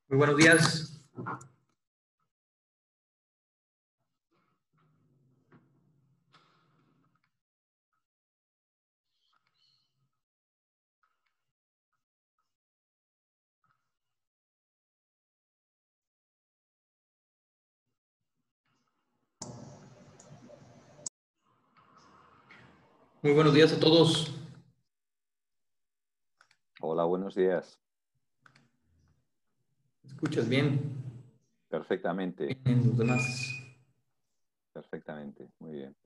Muy buenos días. Muy buenos días a todos. Hola, buenos días. ¿Me escuchas bien? Perfectamente. En los demás. Perfectamente. Muy bien.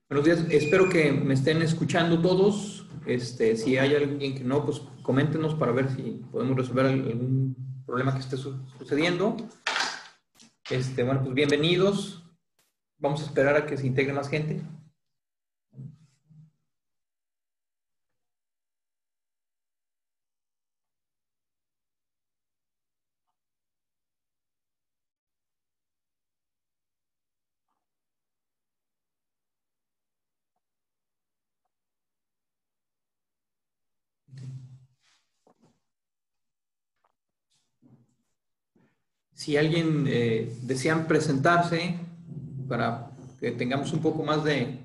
Buenos días. Espero que me estén escuchando todos. Si hay alguien que no, pues coméntenos para ver si podemos resolver algún problema que esté sucediendo. Bueno, pues bienvenidos. Vamos a esperar a que se integre más gente. Si alguien desea presentarse para que tengamos un poco más de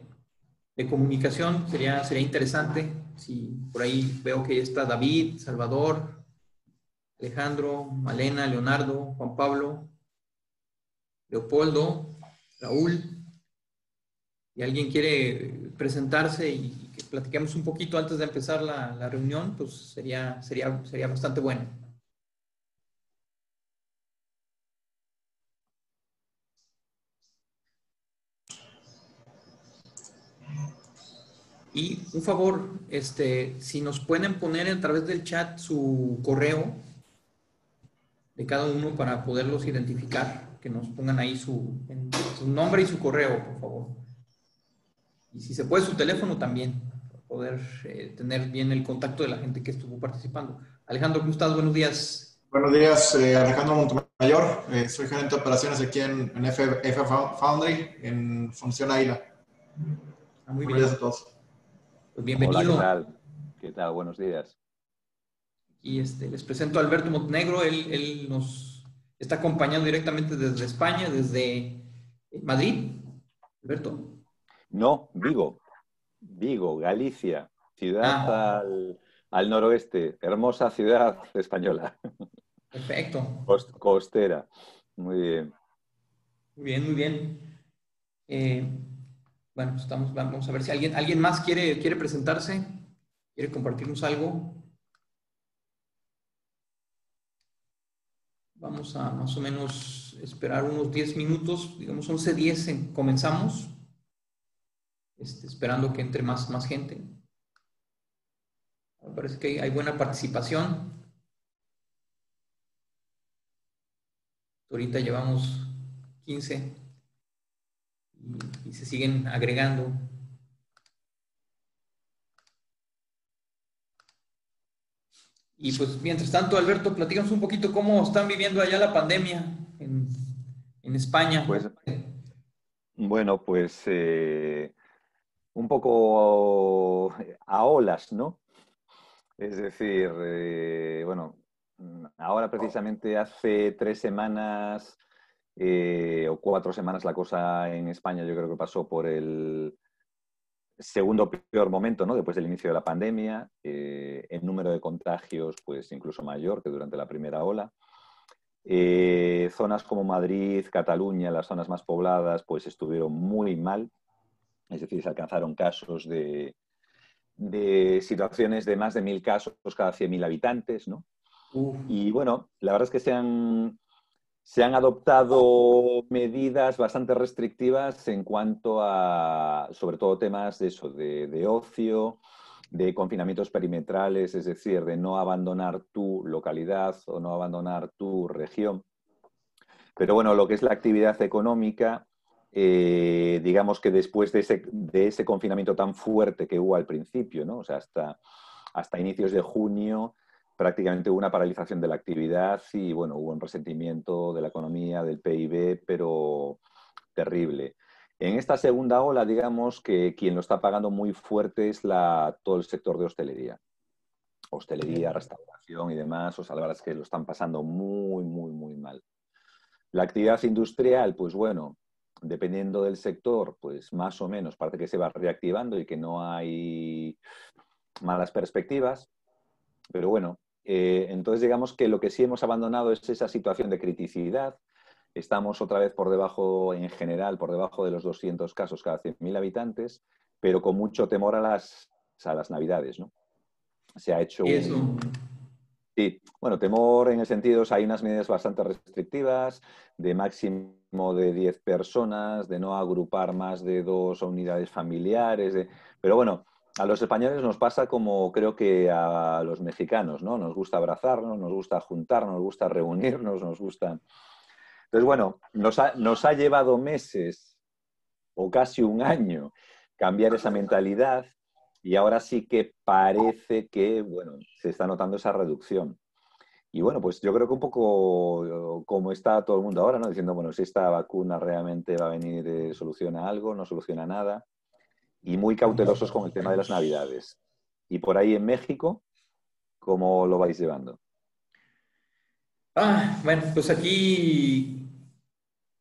comunicación, sería interesante. Si por ahí veo que ya está David, Salvador, Alejandro, Malena, Leonardo, Juan Pablo, Leopoldo, Raúl, y alguien quiere presentarse y que platiquemos un poquito antes de empezar la reunión, pues sería bastante bueno. Y un favor, si nos pueden poner a través del chat su correo de cada uno para poderlos identificar, que nos pongan ahí su nombre y su correo, por favor. Y si se puede su teléfono también, para poder tener bien el contacto de la gente que estuvo participando. Alejandro, ¿cómo estás? Buenos días. Buenos días, Alejandro Montemayor. Soy gerente de operaciones aquí en F Foundry, en Función Águila. Muy Buenos bien. días a todos. Pues Hola, bienvenido. ¿qué tal? ¿Qué tal? Buenos días. Y les presento a Alberto Montenegro. Él nos está acompañando directamente desde España, desde Madrid. Alberto. No, Vigo. Vigo, Galicia. Ciudad Ah, al noroeste. Hermosa ciudad española. perfecto. Costera. Muy bien. Muy bien, muy bien. Eh, bueno, pues vamos a ver si alguien más quiere presentarse, quiere compartirnos algo. Vamos a más o menos esperar unos 10 minutos, digamos 11:10 comenzamos, esperando que entre más gente. Me parece que hay buena participación. Ahorita llevamos 15 y se siguen agregando. Y pues mientras tanto, Alberto, platícanos un poquito cómo están viviendo allá la pandemia en España. Pues bueno, pues un poco a olas, ¿no? Es decir, bueno, ahora precisamente hace 3 semanas o 4 semanas la cosa en España yo creo que pasó por el segundo peor momento, ¿no? Después del inicio de la pandemia, el número de contagios pues incluso mayor que durante la primera ola. Zonas como Madrid, Cataluña, las zonas más pobladas, pues estuvieron muy mal. Es decir, se alcanzaron casos de situaciones de más de 1.000 casos cada 100.000 habitantes, ¿no? Y bueno, la verdad es que se han adoptado medidas bastante restrictivas en cuanto a, sobre todo, temas de eso, de ocio, de confinamientos perimetrales, es decir, de no abandonar tu localidad o no abandonar tu región. Pero bueno, lo que es la actividad económica, digamos que después de ese confinamiento tan fuerte que hubo al principio, ¿no? O sea, hasta inicios de junio prácticamente hubo una paralización de la actividad y bueno, hubo un resentimiento de la economía, del PIB, pero terrible. En esta segunda ola, digamos que quien lo está pagando muy fuerte es todo el sector de hostelería. Hostelería, restauración y demás, o sea, la verdad es que lo están pasando muy, muy, muy mal. La actividad industrial, pues bueno, dependiendo del sector, pues más o menos parece que se va reactivando y que no hay malas perspectivas. Pero bueno, entonces digamos que lo que sí hemos abandonado es esa situación de criticidad. Estamos otra vez por debajo, en general, por debajo de los 200 casos cada 100.000 habitantes, pero con mucho temor a las Navidades, ¿no? Se ha hecho Eso. Sí, bueno, temor en el sentido, o sea, hay unas medidas bastante restrictivas, de máximo de 10 personas, de no agrupar más de 2 unidades familiares, pero bueno, a los españoles nos pasa como creo que a los mexicanos, ¿no? Nos gusta abrazarnos, nos gusta juntarnos, nos gusta reunirnos, nos gusta... Entonces, bueno, nos ha llevado meses o casi un año cambiar esa mentalidad y ahora sí que parece que, bueno, se está notando esa reducción. Y bueno, pues yo creo que un poco como está todo el mundo ahora, ¿no? Diciendo, bueno, si esta vacuna realmente va a venir, soluciona algo, no soluciona nada. Y muy cautelosos con el tema de las Navidades. Y por ahí en México, ¿cómo lo vais llevando? Bueno, pues aquí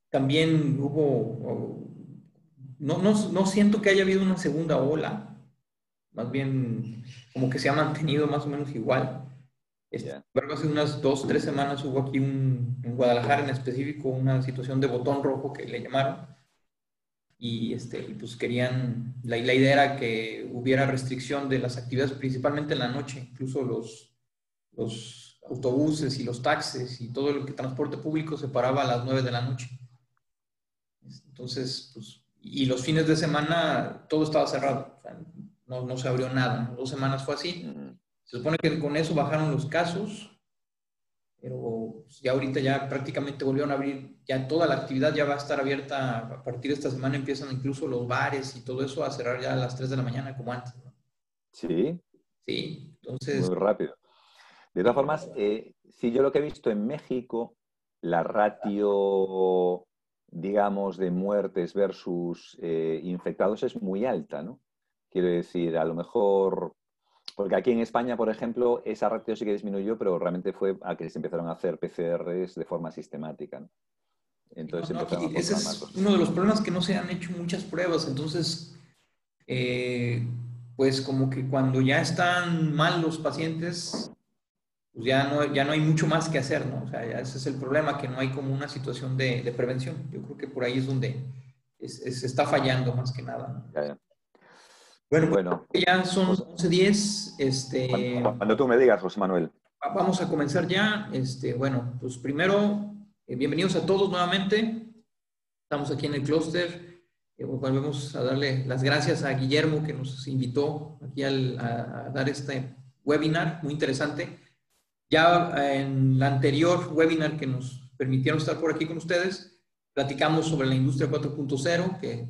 también hubo, no siento que haya habido una segunda ola, más bien como que se ha mantenido más o menos igual. Yeah. Pero hace unas 2, 3 semanas hubo aquí en Guadalajara en específico una situación de botón rojo que le llamaron y pues querían, la idea era que hubiera restricción de las actividades principalmente en la noche, incluso los autobuses y los taxis y todo el transporte público se paraba a las 9 de la noche. Entonces, pues, y los fines de semana todo estaba cerrado, o sea, no se abrió nada, ¿no? 2 semanas fue así. Se supone que con eso bajaron los casos, pero pues, ya ahorita ya prácticamente volvieron a abrir, ya toda la actividad ya va a estar abierta a partir de esta semana, empiezan incluso los bares y todo eso a cerrar ya a las 3 de la mañana como antes, ¿no? Sí, Sí, entonces, muy rápido. De todas formas, sí, yo lo que he visto en México, la ratio, digamos, de muertes versus infectados es muy alta, ¿no? Quiero decir, a lo mejor, porque aquí en España, por ejemplo, esa ratio sí que disminuyó, pero realmente fue a que se empezaron a hacer PCRs de forma sistemática, ¿no? Entonces se empezaron a ese controlar más es los... uno de los problemas que no se han hecho muchas pruebas, entonces, pues como que cuando ya están mal los pacientes, pues ya no hay mucho más que hacer, ¿no? O sea, ya ese es el problema, que no hay como una situación de prevención. Yo creo que por ahí es donde se está fallando más que nada, ¿no? Ya, ya. Bueno, Bueno, pues ya son pues 11:10, cuando tú me digas, José Manuel. vamos a comenzar ya. Bueno, pues primero, bienvenidos a todos nuevamente. Estamos aquí en el clúster. Volvemos a darle las gracias a Guillermo que nos invitó aquí a dar este webinar muy interesante. Ya en la anterior webinar que nos permitieron estar por aquí con ustedes, platicamos sobre la industria 4.0, que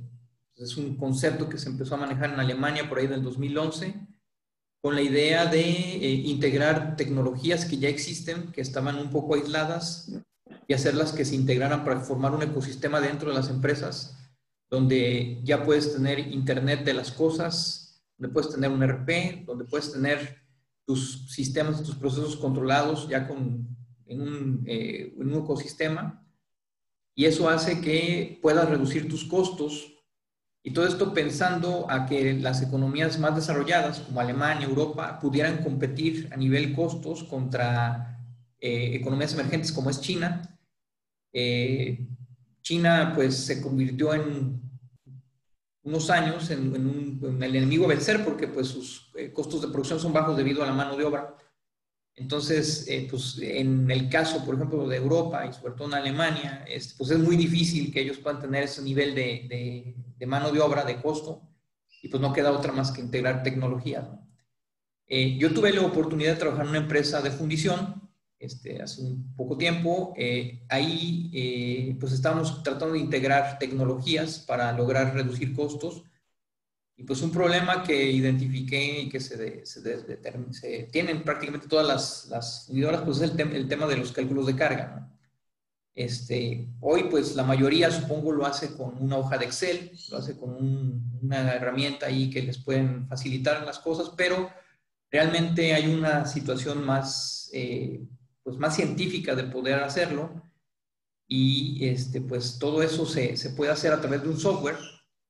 es un concepto que se empezó a manejar en Alemania por ahí del 2011, con la idea de integrar tecnologías que ya existen, que estaban un poco aisladas, y hacerlas que se integraran para formar un ecosistema dentro de las empresas, donde ya puedes tener Internet de las cosas, donde puedes tener un ERP, donde puedes tener tus sistemas, tus procesos controlados ya en un ecosistema, y eso hace que puedas reducir tus costos. Y todo esto pensando a que las economías más desarrolladas, como Alemania, Europa, pudieran competir a nivel costos contra economías emergentes como es China. China pues se convirtió en unos años en el enemigo a vencer porque pues sus costos de producción son bajos debido a la mano de obra. Entonces, pues en el caso, por ejemplo, de Europa y sobre todo en Alemania, pues es muy difícil que ellos puedan tener ese nivel de mano de obra, de costo, y pues no queda otra más que integrar tecnología, ¿no? Yo tuve la oportunidad de trabajar en una empresa de fundición hace un poco tiempo. Ahí pues estábamos tratando de integrar tecnologías para lograr reducir costos. Y pues un problema que identifiqué y que se tienen prácticamente todas las fundidoras, pues es el tema de los cálculos de carga, ¿no? Hoy pues la mayoría supongo lo hace con una hoja de Excel, lo hace con una herramienta ahí que les pueden facilitar las cosas, pero realmente hay una situación más, pues más científica de poder hacerlo y pues todo eso se puede hacer a través de un software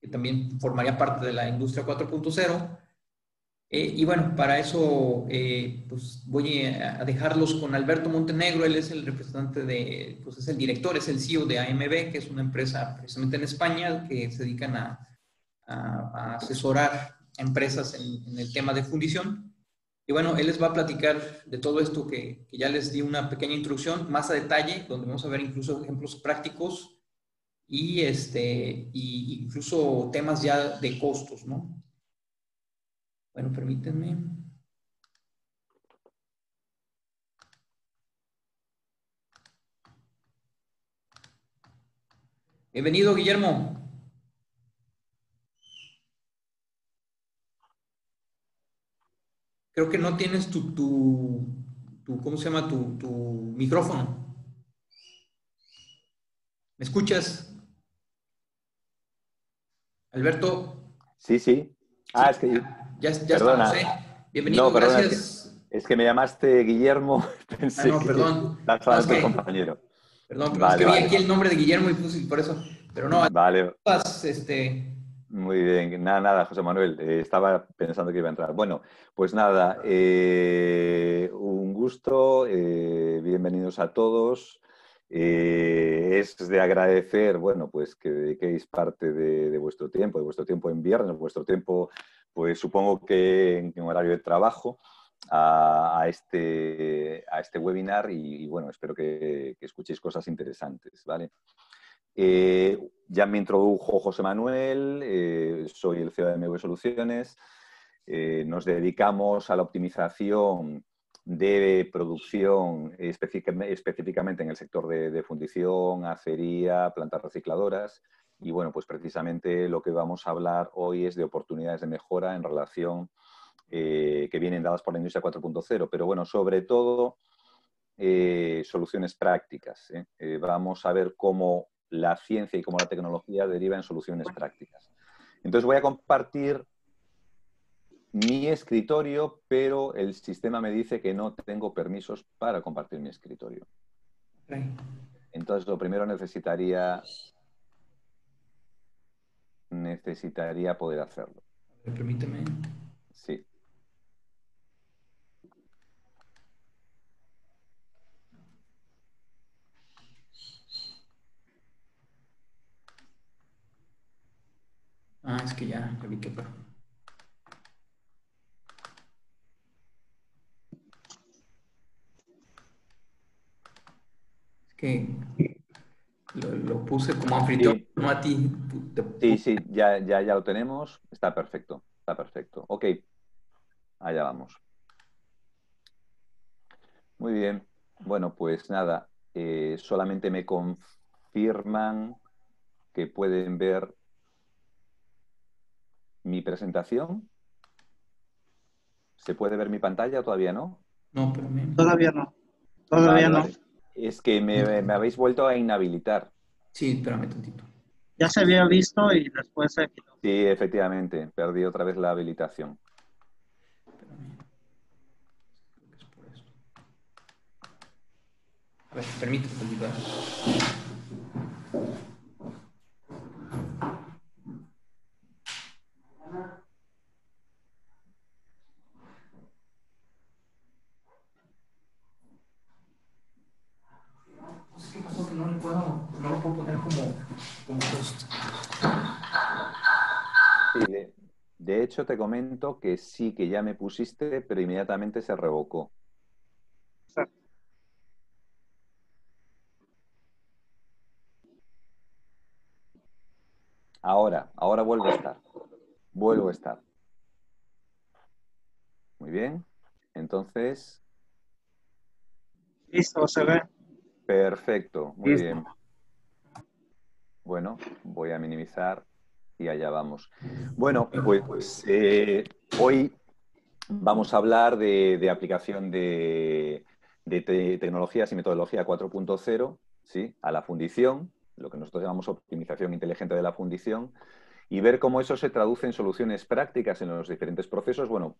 que también formaría parte de la industria 4.0. Y bueno, para eso pues voy a dejarlos con Alberto Montenegro. Él es el representante pues es el director, es el CEO de AMB, que es una empresa precisamente en España que se dedican a asesorar a empresas en el tema de fundición. Y bueno, él les va a platicar de todo esto que ya les di una pequeña introducción, más a detalle, donde vamos a ver incluso ejemplos prácticos y incluso temas ya de costos, ¿no? Bueno, permítanme. Bienvenido, Guillermo. Creo que no tienes ¿cómo se llama? Tu micrófono. ¿Me escuchas? Alberto. Sí, sí. Sí, Es que, ya estamos, ¿eh? perdona. Bienvenido, No, perdona, gracias. es que me llamaste Guillermo. Ah, Pensé no, que perdón. estabas No, es hablando de tu que, compañero. es que Vale, vi vale. aquí el nombre de Guillermo y puse por eso. Pero no, Vale, este, muy bien. Nada, nada, José Manuel. Estaba pensando que iba a entrar. Bueno, pues nada, un gusto. Bienvenidos a todos. Es de agradecer, bueno, pues que dediquéis parte de vuestro tiempo en viernes, vuestro tiempo, pues supongo que en horario de trabajo, a este webinar y, bueno, espero que escuchéis cosas interesantes, ¿vale? Ya me introdujo José Manuel, soy el CEO de MV Soluciones. Nos dedicamos a la optimización de producción específicamente en el sector de fundición, acería, plantas recicladoras. Y bueno, pues precisamente lo que vamos a hablar hoy es de oportunidades de mejora en relación que vienen dadas por la industria 4.0, pero bueno, sobre todo soluciones prácticas. Vamos a ver cómo la ciencia y cómo la tecnología deriva en soluciones prácticas. Entonces voy a compartir mi escritorio, pero el sistema me dice que no tengo permisos para compartir mi escritorio. Entonces lo primero necesitaría poder hacerlo. permíteme. Sí. Ah, es que ya vi que es que lo puse como anfitrión, Sí, no a ti. sí, ya lo tenemos. Está perfecto, está perfecto. Ok, allá vamos. Muy bien. Bueno, pues nada, solamente me confirman que pueden ver mi presentación. ¿Se puede ver mi pantalla o todavía no? No, pero Todavía no, todavía Vale, no. vale. Es que me habéis vuelto a inhabilitar. sí, espérame tantito. Ya se había visto y después se quitó. Sí, efectivamente, perdí otra vez la habilitación. Espérame. Creo que es por esto. A ver, permíteme tantito, ¿eh? no lo puedo poner como host. Sí, de hecho, te comento que sí, que ya me pusiste, pero inmediatamente se revocó. Exacto. Ahora vuelvo a estar. Vuelvo a estar. Muy bien. Entonces, Listo, se ve. perfecto. Muy Listo. bien. Bueno, voy a minimizar y allá vamos. Bueno, pues hoy vamos a hablar de aplicación de tecnologías y metodología 4.0, ¿sí? A la fundición, lo que nosotros llamamos optimización inteligente de la fundición, y ver cómo eso se traduce en soluciones prácticas en los diferentes procesos, bueno,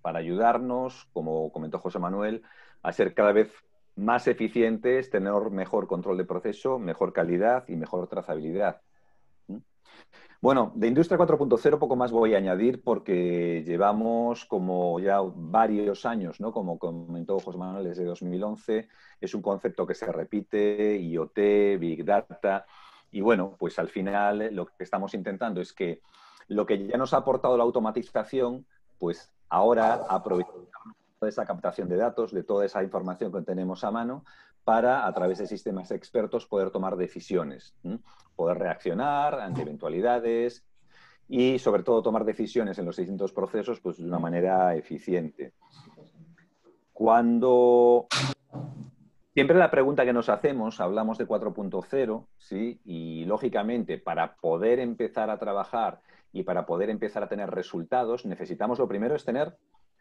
para ayudarnos, como comentó José Manuel, a ser cada vez más eficientes, tener mejor control de proceso, mejor calidad y mejor trazabilidad. Bueno, de Industria 4.0 poco más voy a añadir porque llevamos como ya varios años, ¿no? Como comentó José Manuel, desde 2011, es un concepto que se repite, IoT, Big Data, y bueno, pues al final lo que estamos intentando es que lo que ya nos ha aportado la automatización, pues ahora aprovechar toda esa captación de datos, de toda esa información que tenemos a mano, para, a través de sistemas expertos, poder tomar decisiones, poder reaccionar ante eventualidades y, sobre todo, tomar decisiones en los distintos procesos pues, de una manera eficiente. Siempre la pregunta que nos hacemos, hablamos de 4.0, ¿sí? Y, lógicamente, para poder empezar a trabajar y para poder empezar a tener resultados, necesitamos, lo primero es tener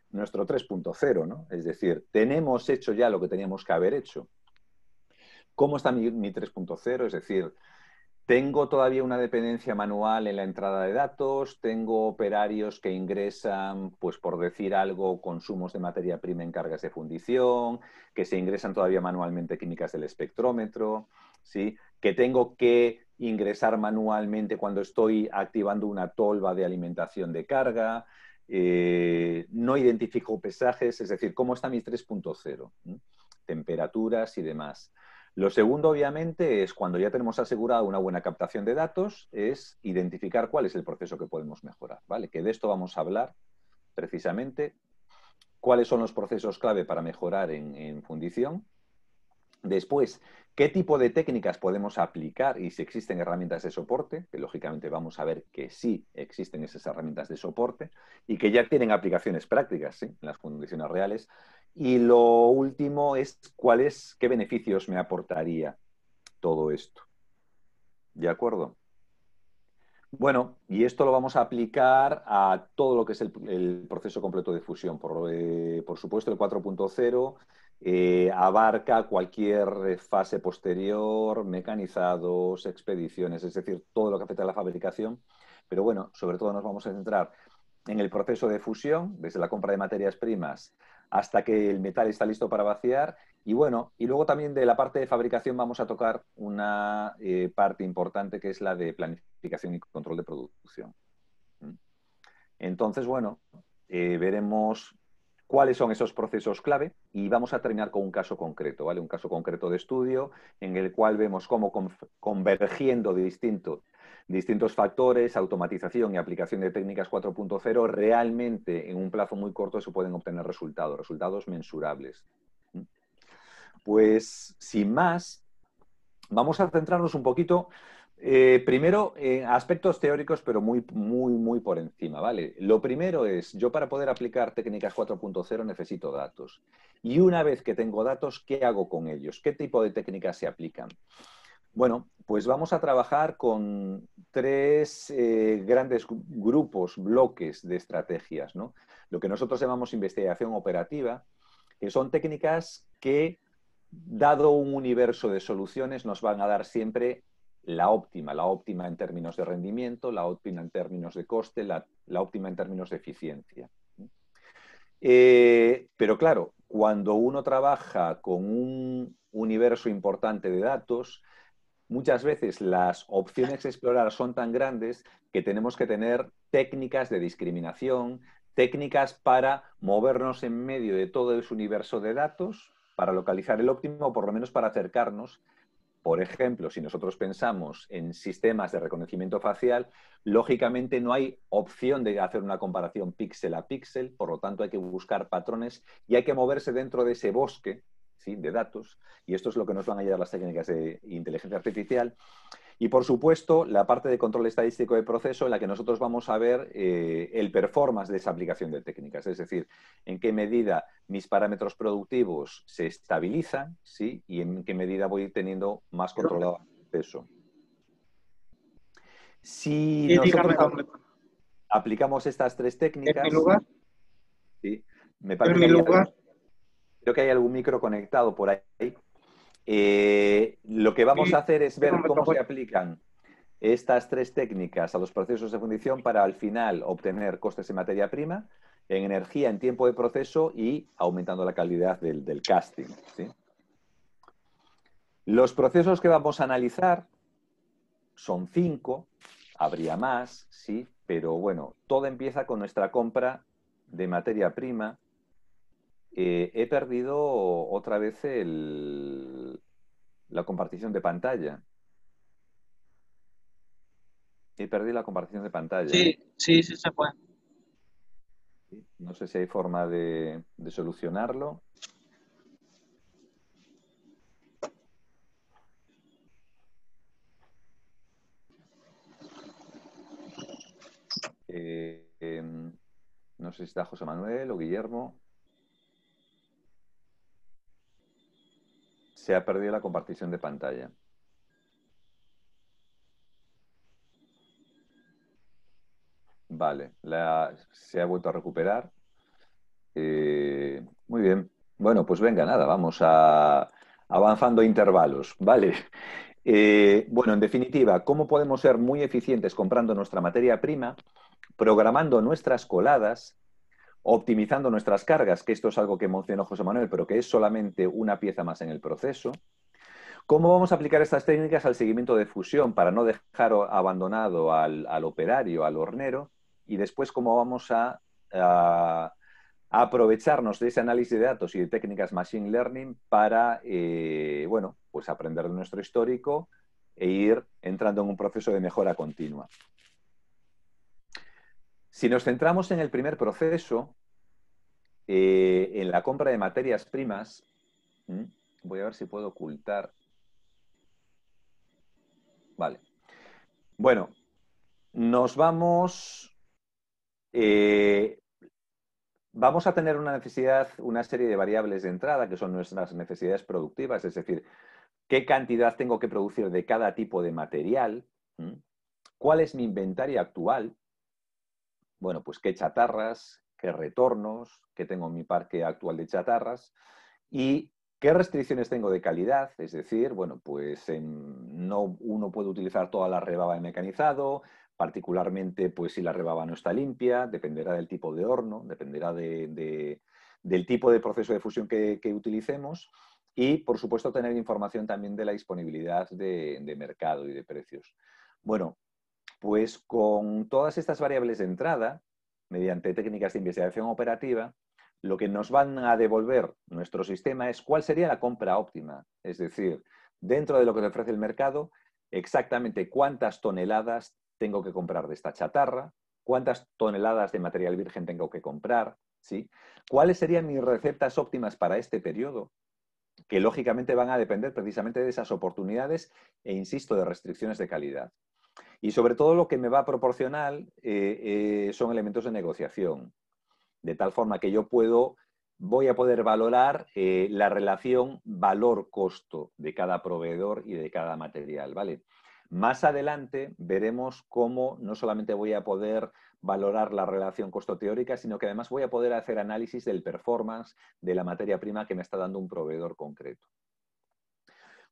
nuestro 3.0, ¿no? Es decir, tenemos hecho ya lo que teníamos que haber hecho. ¿Cómo está mi 3.0? Es decir, tengo todavía una dependencia manual en la entrada de datos, tengo operarios que ingresan, pues por decir algo, consumos de materia prima en cargas de fundición, que se ingresan todavía manualmente químicas del espectrómetro, ¿sí? Que tengo que ingresar manualmente cuando estoy activando una tolva de alimentación de carga, no identifico pesajes, es decir, ¿cómo está mi 3.0? Temperaturas y demás. Lo segundo, obviamente, es cuando ya tenemos asegurada una buena captación de datos, es identificar cuál es el proceso que podemos mejorar, ¿vale? Que de esto vamos a hablar precisamente. ¿Cuáles son los procesos clave para mejorar en fundición? Después, ¿qué tipo de técnicas podemos aplicar y si existen herramientas de soporte? Que lógicamente vamos a ver que sí existen esas herramientas de soporte y que ya tienen aplicaciones prácticas, ¿sí? En las fundiciones reales. Y lo último es qué beneficios me aportaría todo esto. ¿De acuerdo? Bueno, y esto lo vamos a aplicar a todo lo que es el proceso completo de fusión. Por supuesto, el 4.0 abarca cualquier fase posterior, mecanizados, expediciones, es decir, todo lo que afecta a la fabricación. Pero bueno, sobre todo nos vamos a centrar en el proceso de fusión, desde la compra de materias primas hasta que el metal está listo para vaciar. Y bueno, y luego también de la parte de fabricación vamos a tocar una parte importante que es la de planificación y control de producción. Entonces, bueno, veremos cuáles son esos procesos clave y vamos a terminar con un caso concreto, ¿vale? Un caso concreto de estudio en el cual vemos cómo convergiendo de distintos factores, automatización y aplicación de técnicas 4.0, realmente en un plazo muy corto se pueden obtener resultados mensurables. Pues, sin más, vamos a centrarnos un poquito, primero, en aspectos teóricos, pero muy por encima, ¿vale? Lo primero es, yo para poder aplicar técnicas 4.0 necesito datos. Y una vez que tengo datos, ¿qué hago con ellos? ¿Qué tipo de técnicas se aplican? Bueno, pues vamos a trabajar con tres grandes bloques de estrategias, ¿no? Lo que nosotros llamamos investigación operativa, que son técnicas que, dado un universo de soluciones, nos van a dar siempre la óptima en términos de rendimiento, la óptima en términos de coste, la óptima en términos de eficiencia. Pero claro, cuando uno trabaja con un universo importante de datos, muchas veces las opciones a explorar son tan grandes que tenemos que tener técnicas de discriminación, técnicas para movernos en medio de todo ese universo de datos, para localizar el óptimo o por lo menos para acercarnos Por ejemplo, si nosotros pensamos en sistemas de reconocimiento facial, lógicamente no hay opción de hacer una comparación píxel a píxel, por lo tanto hay que buscar patrones y hay que moverse dentro de ese bosque, ¿sí?, de datos, y esto es lo que nos van a ayudar las técnicas de inteligencia artificial. Y, por supuesto, la parte de control estadístico de proceso en la que nosotros vamos a ver el performance de esa aplicación de técnicas, es decir, en qué medida mis parámetros productivos se estabilizan, ¿sí?, y en qué medida voy teniendo más controlado el proceso. Si Y nosotros dígame, aplicamos estas tres ¿en técnicas, mi lugar? ¿sí?, me ¿En parece mi que lugar? creo que hay algún micro conectado por ahí. Lo que vamos Sí, a hacer es ver dígame, cómo se Samuel. aplican estas tres técnicas a los procesos de fundición para al final obtener costes en materia prima, en energía, en tiempo de proceso y aumentando la calidad del casting, ¿sí? Los procesos que vamos a analizar son 5, habría más, sí, pero bueno, todo empieza con nuestra compra de materia prima. He perdido otra vez la compartición de pantalla. He perdido la compartición de pantalla. Sí, sí, sí se puede. No sé si hay forma de solucionarlo. No sé si está José Manuel o Guillermo. Se ha perdido la compartición de pantalla. Vale, se ha vuelto a recuperar. Muy bien. Bueno, pues venga, nada, vamos avanzando intervalos, ¿vale? Bueno, en definitiva, ¿cómo podemos ser muy eficientes comprando nuestra materia prima, programando nuestras coladas, optimizando nuestras cargas, que esto es algo que mencionó José Manuel, pero que es solamente una pieza más en el proceso? ¿Cómo vamos a aplicar estas técnicas al seguimiento de fusión para no dejar abandonado al operario, al hornero? Y después, ¿cómo vamos a aprovecharnos de ese análisis de datos y de técnicas machine learning para, bueno, pues aprender de nuestro histórico e ir entrando en un proceso de mejora continua? Si nos centramos en el primer proceso, en la compra de materias primas, voy a ver si puedo ocultar. Vale. Bueno, nos vamos a tener una serie de variables de entrada que son nuestras necesidades productivas, es decir, qué cantidad tengo que producir de cada tipo de material, cuál es mi inventario actual, bueno, pues qué chatarras, qué retornos, qué tengo en mi parque actual de chatarras y qué restricciones tengo de calidad, es decir, bueno, pues no uno puede utilizar toda la rebaba de mecanizado, particularmente pues si la rebaba no está limpia, dependerá del tipo de horno, dependerá del tipo de proceso de fusión que utilicemos y, por supuesto, tener información también de la disponibilidad de mercado y de precios. Bueno, pues con todas estas variables de entrada, mediante técnicas de investigación operativa, lo que nos van a devolver nuestro sistema es cuál sería la compra óptima. Es decir, dentro de lo que te ofrece el mercado, exactamente cuántas toneladas tengo que comprar de esta chatarra, cuántas toneladas de material virgen tengo que comprar, ¿sí? ¿Cuáles serían mis recetas óptimas para este periodo? Que lógicamente van a depender precisamente de esas oportunidades e, insisto, de restricciones de calidad. Y sobre todo lo que me va a proporcionar son elementos de negociación, de tal forma que yo voy a poder valorar la relación valor-costo de cada proveedor y de cada material, ¿vale? Más adelante veremos cómo no solamente voy a poder valorar la relación costo teórica, sino que además voy a poder hacer análisis del performance de la materia prima que me está dando un proveedor concreto.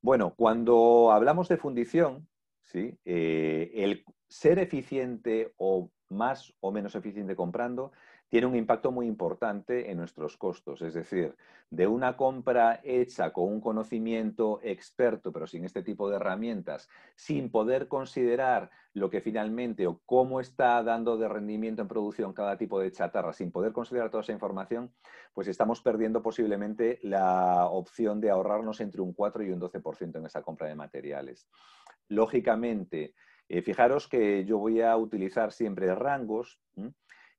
Bueno, cuando hablamos de fundición, ¿sí? El ser eficiente o más o menos eficiente comprando tiene un impacto muy importante en nuestros costos. Es decir, de una compra hecha con un conocimiento experto, pero sin este tipo de herramientas, sin poder considerar lo que finalmente o cómo está dando de rendimiento en producción cada tipo de chatarra, sin poder considerar toda esa información, pues estamos perdiendo posiblemente la opción de ahorrarnos entre un 4 y un 12% en esa compra de materiales. Lógicamente, fijaros que yo voy a utilizar siempre rangos,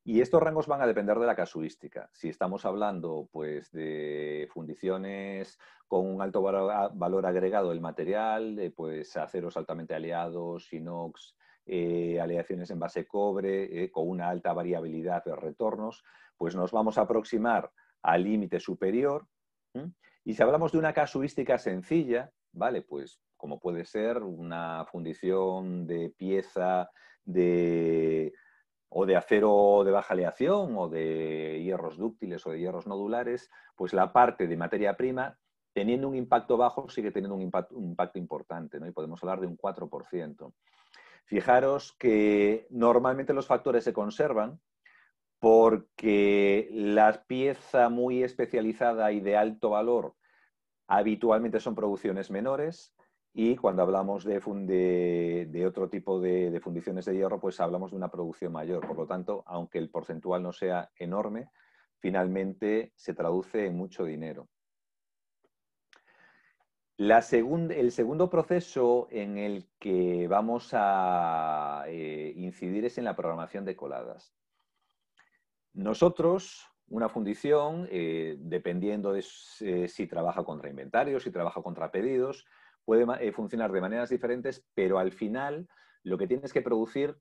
y estos rangos van a depender de la casuística. Si estamos hablando pues, de fundiciones con un alto valor agregado del material, pues aceros altamente aleados, inox, aleaciones en base cobre, con una alta variabilidad de retornos, pues nos vamos a aproximar al límite superior. Y si hablamos de una casuística sencilla, ¿vale? Pues como puede ser una fundición de pieza o de acero de baja aleación o de hierros dúctiles o de hierros nodulares, pues la parte de materia prima, teniendo un impacto bajo, sigue teniendo un impacto importante, ¿no? Y podemos hablar de un 4%. Fijaros que normalmente los factores se conservan porque la pieza muy especializada y de alto valor habitualmente son producciones menores, y cuando hablamos de otro tipo de fundiciones de hierro, pues hablamos de una producción mayor. Por lo tanto, aunque el porcentual no sea enorme, finalmente se traduce en mucho dinero. El segundo proceso en el que vamos a incidir es en la programación de coladas. Nosotros, una fundición, dependiendo de si trabaja contra inventarios, si trabaja contra pedidos, puede funcionar de maneras diferentes, pero al final lo que tienes que producir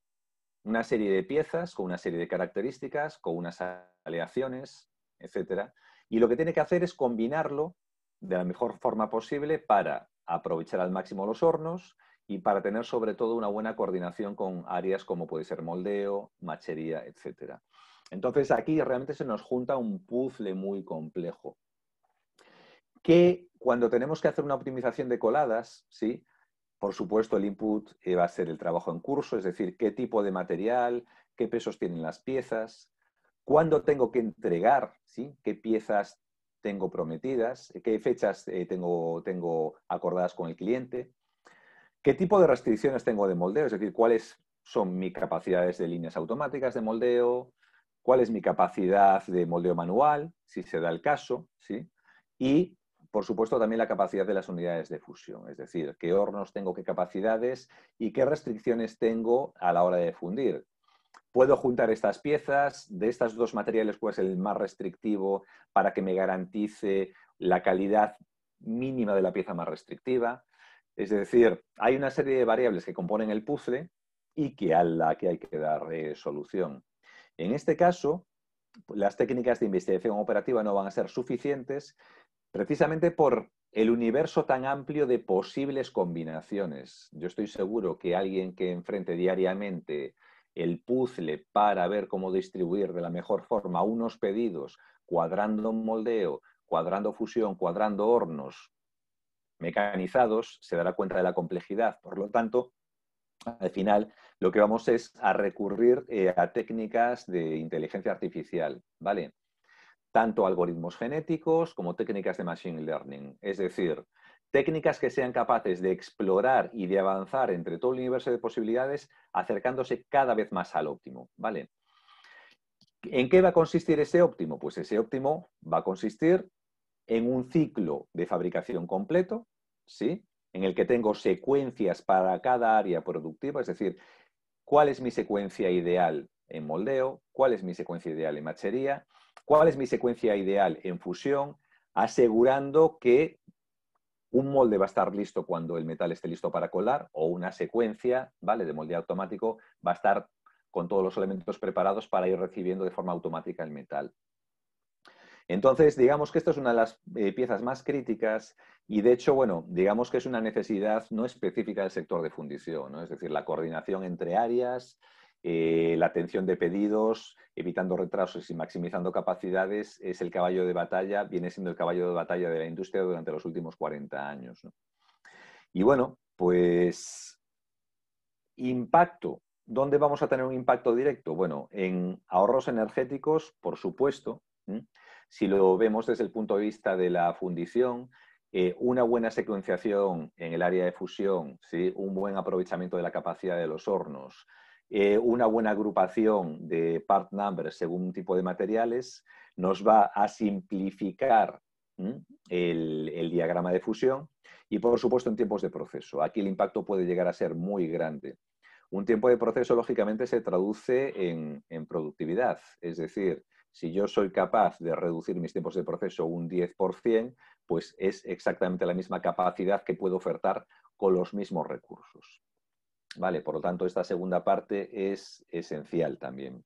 una serie de piezas con una serie de características, con unas aleaciones, etc. Y lo que tiene que hacer es combinarlo de la mejor forma posible para aprovechar al máximo los hornos y para tener sobre todo una buena coordinación con áreas como puede ser moldeo, machería, etc. Entonces aquí realmente se nos junta un puzzle muy complejo, que cuando tenemos que hacer una optimización de coladas, ¿sí? Por supuesto, el input va a ser el trabajo en curso, es decir, qué tipo de material, qué pesos tienen las piezas, cuándo tengo que entregar, ¿sí? Qué piezas tengo prometidas, qué fechas tengo acordadas con el cliente, qué tipo de restricciones tengo de moldeo, es decir, cuáles son mis capacidades de líneas automáticas de moldeo, cuál es mi capacidad de moldeo manual, si se da el caso, ¿sí? Y por supuesto, también la capacidad de las unidades de fusión, es decir, qué hornos tengo, qué capacidades y qué restricciones tengo a la hora de fundir. Puedo juntar estas piezas, de estos dos materiales, pues el más restrictivo para que me garantice la calidad mínima de la pieza más restrictiva. Es decir, hay una serie de variables que componen el puzzle y a la que hay que dar solución. En este caso, las técnicas de investigación operativa no van a ser suficientes, precisamente por el universo tan amplio de posibles combinaciones. Yo estoy seguro que alguien que enfrente diariamente el puzzle para ver cómo distribuir de la mejor forma unos pedidos, cuadrando moldeo, cuadrando fusión, cuadrando hornos mecanizados, se dará cuenta de la complejidad. Por lo tanto, al final lo que vamos es a recurrir a técnicas de inteligencia artificial, ¿vale? Tanto algoritmos genéticos como técnicas de machine learning. Es decir, técnicas que sean capaces de explorar y de avanzar entre todo el universo de posibilidades, acercándose cada vez más al óptimo, ¿vale? ¿En qué va a consistir ese óptimo? Pues ese óptimo va a consistir en un ciclo de fabricación completo, ¿sí? En el que tengo secuencias para cada área productiva, es decir, cuál es mi secuencia ideal en moldeo, cuál es mi secuencia ideal en machería, cuál es mi secuencia ideal en fusión, asegurando que un molde va a estar listo cuando el metal esté listo para colar, o una secuencia, ¿vale?, de molde automático va a estar con todos los elementos preparados para ir recibiendo de forma automática el metal. Entonces, digamos que esto es una de las piezas más críticas y, de hecho, bueno, digamos que es una necesidad no específica del sector de fundición, ¿no? Es decir, la coordinación entre áreas, la atención de pedidos, evitando retrasos y maximizando capacidades, es el caballo de batalla, viene siendo el caballo de batalla de la industria durante los últimos 40 años, ¿no? Y bueno, pues impacto ¿Dónde vamos a tener un impacto directo? Bueno, en ahorros energéticos, por supuesto. Si lo vemos desde el punto de vista de la fundición, una buena secuenciación en el área de fusión, ¿sí? Un buen aprovechamiento de la capacidad de los hornos, una buena agrupación de part numbers según tipo de materiales, nos va a simplificar el diagrama de fusión y, por supuesto, en tiempos de proceso. Aquí el impacto puede llegar a ser muy grande. Un tiempo de proceso, lógicamente, se traduce en productividad. Es decir, si yo soy capaz de reducir mis tiempos de proceso un 10%, pues es exactamente la misma capacidad que puedo ofertar con los mismos recursos. Vale, por lo tanto, esta segunda parte es esencial también.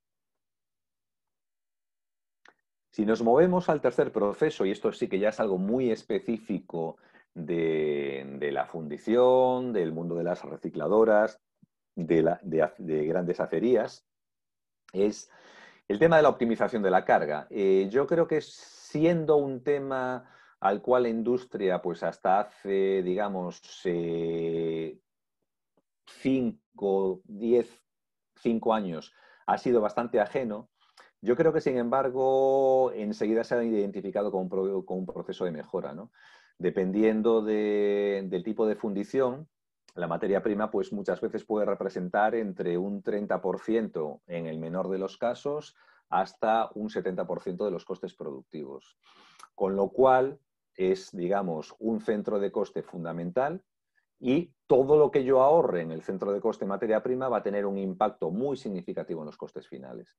Si nos movemos al tercer proceso, y esto sí que ya es algo muy específico de la fundición, del mundo de las recicladoras, de grandes acerías, es el tema de la optimización de la carga. Yo creo que siendo un tema al cual la industria, pues hasta hace, digamos, 5 años, ha sido bastante ajeno, yo creo que, sin embargo, enseguida se ha identificado con un proceso de mejora, ¿no? Dependiendo del tipo de fundición, la materia prima pues muchas veces puede representar entre un 30% en el menor de los casos hasta un 70% de los costes productivos. Con lo cual es, digamos, un centro de coste fundamental y todo lo que yo ahorre en el centro de coste materia prima va a tener un impacto muy significativo en los costes finales.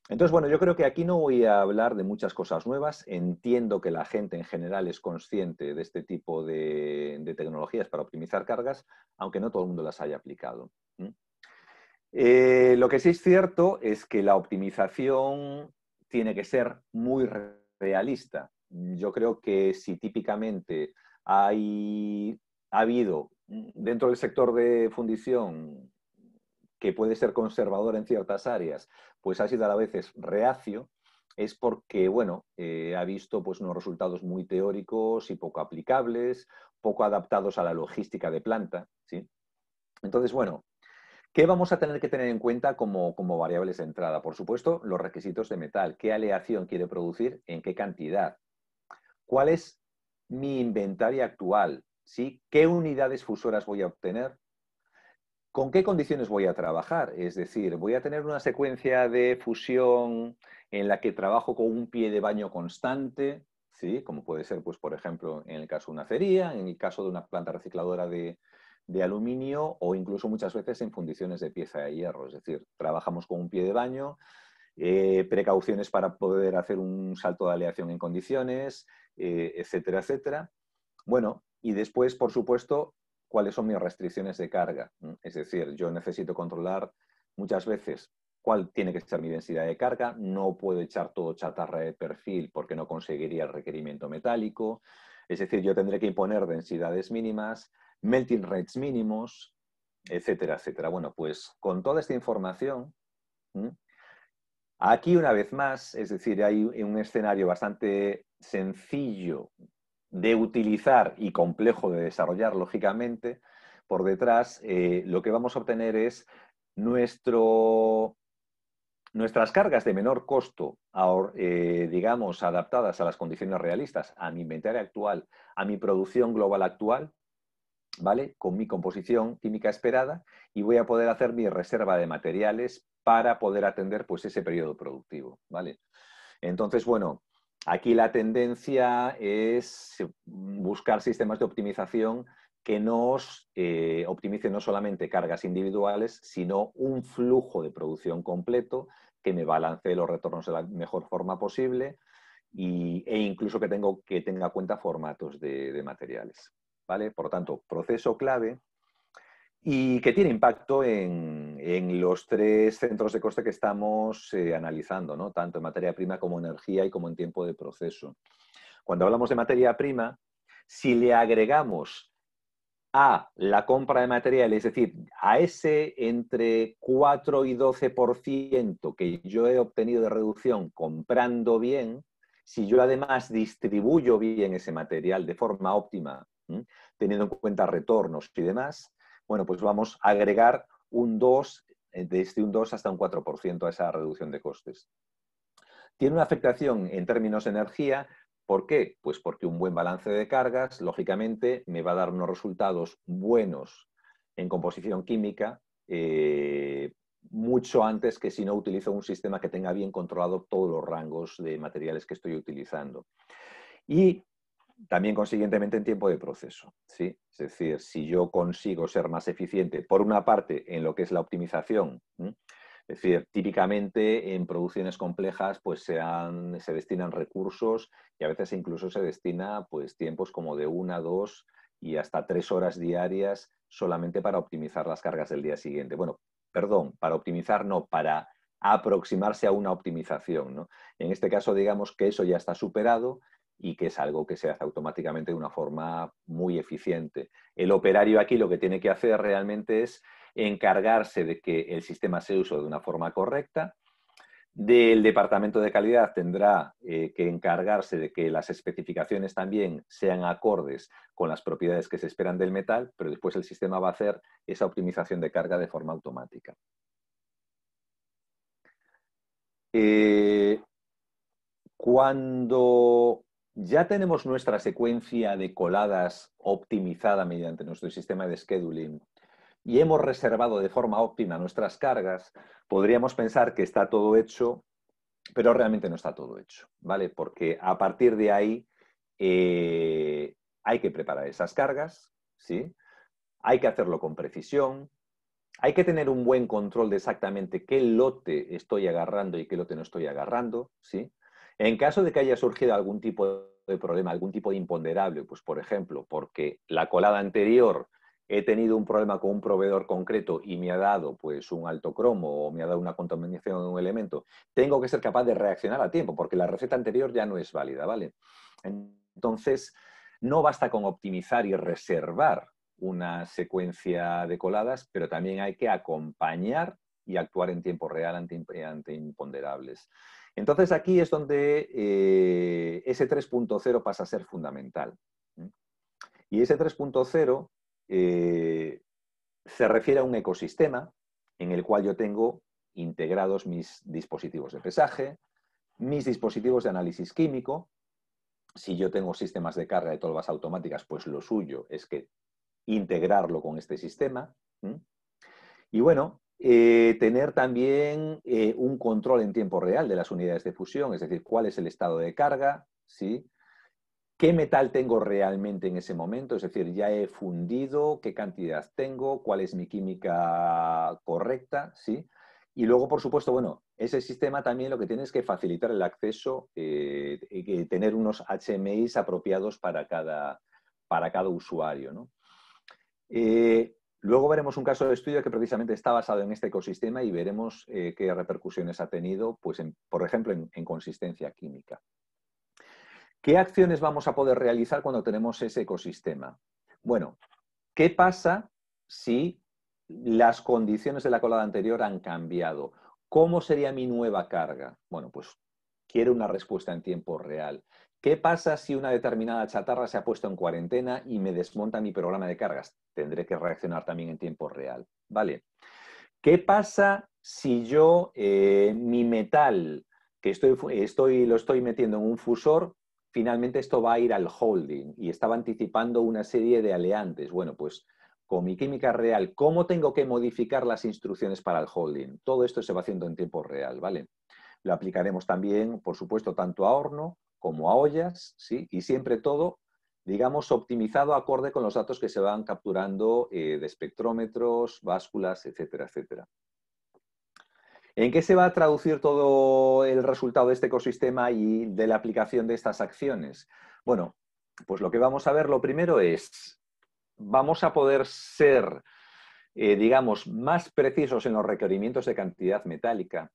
Entonces, bueno, yo creo que aquí no voy a hablar de muchas cosas nuevas. Entiendo que la gente en general es consciente de este tipo de tecnologías para optimizar cargas, aunque no todo el mundo las haya aplicado. Lo que sí es cierto es que la optimización tiene que ser muy realista. Yo creo que si típicamente ha habido dentro del sector de fundición que puede ser conservador en ciertas áreas, pues ha sido a veces reacio, es porque, bueno, ha visto pues, unos resultados muy teóricos y poco aplicables, poco adaptados a la logística de planta, ¿sí? Entonces, bueno, ¿qué vamos a tener que tener en cuenta como variables de entrada? Por supuesto, los requisitos de metal. ¿Qué aleación quiere producir? ¿En qué cantidad? ¿Cuál es mi inventario actual? ¿Sí? ¿Qué unidades fusoras voy a obtener? ¿Con qué condiciones voy a trabajar? Es decir, ¿voy a tener una secuencia de fusión en la que trabajo con un pie de baño constante? ¿Sí? Como puede ser, pues, por ejemplo, en el caso de una acería, en el caso de una planta recicladora de aluminio o incluso muchas veces en fundiciones de pieza de hierro. Es decir, trabajamos con un pie de baño, precauciones para poder hacer un salto de aleación en condiciones, etcétera, etcétera. Bueno, y después, por supuesto, cuáles son mis restricciones de carga. Es decir, yo necesito controlar muchas veces cuál tiene que ser mi densidad de carga, no puedo echar todo chatarra de perfil porque no conseguiría el requerimiento metálico, es decir, yo tendré que imponer densidades mínimas, melting rates mínimos, etcétera, etcétera. Bueno, pues con toda esta información, aquí una vez más, es decir, hay un escenario bastante sencillo de utilizar y complejo de desarrollar, lógicamente. Por detrás, lo que vamos a obtener es nuestras cargas de menor costo, digamos, adaptadas a las condiciones realistas, a mi inventario actual, a mi producción global actual, ¿vale? Con mi composición química esperada, y voy a poder hacer mi reserva de materiales para poder atender pues, ese periodo productivo, ¿vale? Entonces, bueno, aquí la tendencia es buscar sistemas de optimización que nos optimicen no solamente cargas individuales, sino un flujo de producción completo que me balancee los retornos de la mejor forma posible e incluso que tenga en cuenta formatos de materiales, ¿vale? Por lo tanto, proceso clave y que tiene impacto en los 3 centros de coste que estamos analizando, ¿no? Tanto en materia prima como energía y como en tiempo de proceso. Cuando hablamos de materia prima, si le agregamos a la compra de material, es decir, a ese entre 4 y 12% que yo he obtenido de reducción comprando bien, si yo además distribuyo bien ese material de forma óptima, teniendo en cuenta retornos y demás, bueno, pues vamos a agregar un 2 desde un 2 hasta un 4% a esa reducción de costes. Tiene una afectación en términos de energía. ¿Por qué? Pues porque un buen balance de cargas, lógicamente, me va a dar unos resultados buenos en composición química mucho antes que si no utilizo un sistema que tenga bien controlado todos los rangos de materiales que estoy utilizando. Y también, consiguientemente, en tiempo de proceso, ¿sí? Es decir, si yo consigo ser más eficiente, por una parte, en lo que es la optimización, ¿sí? Es decir, típicamente en producciones complejas pues se destinan recursos y a veces incluso se destina pues tiempos como de 1, 2 y hasta 3 horas diarias solamente para optimizar las cargas del día siguiente. Bueno, perdón, para optimizar no, para aproximarse a una optimización, ¿no? En este caso, digamos que eso ya está superado y que es algo que se hace automáticamente de una forma muy eficiente. El operario aquí lo que tiene que hacer realmente es encargarse de que el sistema se use de una forma correcta. Del departamento de calidad tendrá que encargarse de que las especificaciones también sean acordes con las propiedades que se esperan del metal, pero después el sistema va a hacer esa optimización de carga de forma automática. Cuando ya tenemos nuestra secuencia de coladas optimizada mediante nuestro sistema de scheduling y hemos reservado de forma óptima nuestras cargas, podríamos pensar que está todo hecho, pero realmente no está todo hecho, ¿vale? Porque a partir de ahí hay que preparar esas cargas, ¿sí? Hay que hacerlo con precisión, hay que tener un buen control de exactamente qué lote estoy agarrando y qué lote no estoy agarrando, ¿sí? En caso de que haya surgido algún tipo de problema, algún tipo de imponderable, pues por ejemplo, porque la colada anterior he tenido un problema con un proveedor concreto y me ha dado pues un alto cromo o me ha dado una contaminación de un elemento, tengo que ser capaz de reaccionar a tiempo porque la receta anterior ya no es válida, ¿vale? Entonces, no basta con optimizar y reservar una secuencia de coladas, pero también hay que acompañar y actuar en tiempo real ante imponderables. Entonces aquí es donde ese 3.0 pasa a ser fundamental. Y ese 3.0 se refiere a un ecosistema en el cual yo tengo integrados mis dispositivos de pesaje, mis dispositivos de análisis químico. Si yo tengo sistemas de carga de tolvas automáticas, pues lo suyo es que integrarlo con este sistema. Y bueno, tener también un control en tiempo real de las unidades de fusión, es decir, cuál es el estado de carga, ¿sí? ¿Qué metal tengo realmente en ese momento? Es decir, ya he fundido, qué cantidad tengo, cuál es mi química correcta, ¿sí? Y luego, por supuesto, bueno, ese sistema también lo que tiene es que facilitar el acceso y tener unos HMIs apropiados para cada usuario, ¿no? Luego veremos un caso de estudio que precisamente está basado en este ecosistema y veremos qué repercusiones ha tenido, pues, por ejemplo, en consistencia química. ¿Qué acciones vamos a poder realizar cuando tenemos ese ecosistema? Bueno, ¿qué pasa si las condiciones de la colada anterior han cambiado? ¿Cómo sería mi nueva carga? Bueno, pues quiero una respuesta en tiempo real. ¿Qué pasa si una determinada chatarra se ha puesto en cuarentena y me desmonta mi programa de cargas? Tendré que reaccionar también en tiempo real, ¿vale? ¿Qué pasa si yo mi metal que lo estoy metiendo en un fusor, finalmente esto va a ir al holding y estaba anticipando una serie de aleantes? Bueno, pues con mi química real, ¿cómo tengo que modificar las instrucciones para el holding? Todo esto se va haciendo en tiempo real, ¿vale? Lo aplicaremos también, por supuesto, tanto a horno como a ollas, ¿sí? Y siempre todo, digamos, optimizado acorde con los datos que se van capturando de espectrómetros, básculas, etcétera, etcétera. ¿En qué se va a traducir todo el resultado de este ecosistema y de la aplicación de estas acciones? Bueno, pues lo que vamos a ver lo primero es, vamos a poder ser, digamos, más precisos en los requerimientos de cantidad metálica.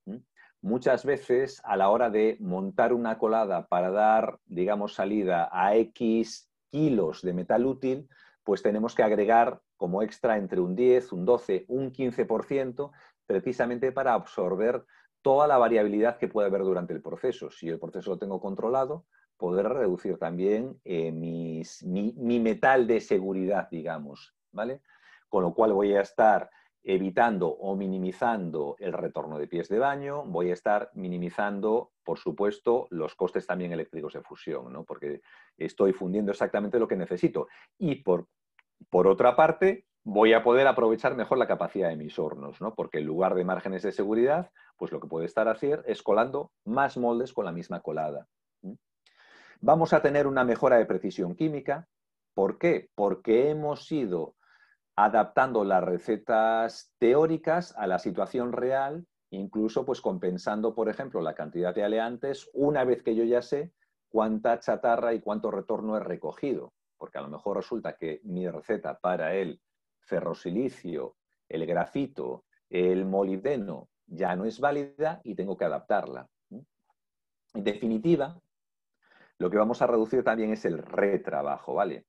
Muchas veces, a la hora de montar una colada para dar, digamos, salida a X kilos de metal útil, pues tenemos que agregar como extra entre un 10, un 12, un 15%, precisamente para absorber toda la variabilidad que puede haber durante el proceso. Si el proceso lo tengo controlado, poder reducir también mi metal de seguridad, digamos, ¿vale? Con lo cual voy a estar evitando o minimizando el retorno de pies de baño, voy a estar minimizando, por supuesto, los costes también eléctricos de fusión, ¿no? Porque estoy fundiendo exactamente lo que necesito. Y por otra parte, voy a poder aprovechar mejor la capacidad de mis hornos, ¿no? Porque en lugar de márgenes de seguridad, pues lo que puedo estar haciendo es colando más moldes con la misma colada. Vamos a tener una mejora de precisión química. ¿Por qué? Porque hemos ido adaptando las recetas teóricas a la situación real, incluso pues compensando, por ejemplo, la cantidad de aleantes una vez que yo ya sé cuánta chatarra y cuánto retorno he recogido. Porque a lo mejor resulta que mi receta para el ferrosilicio, el grafito, el molibdeno ya no es válida y tengo que adaptarla. En definitiva, lo que vamos a reducir también es el retrabajo, ¿vale?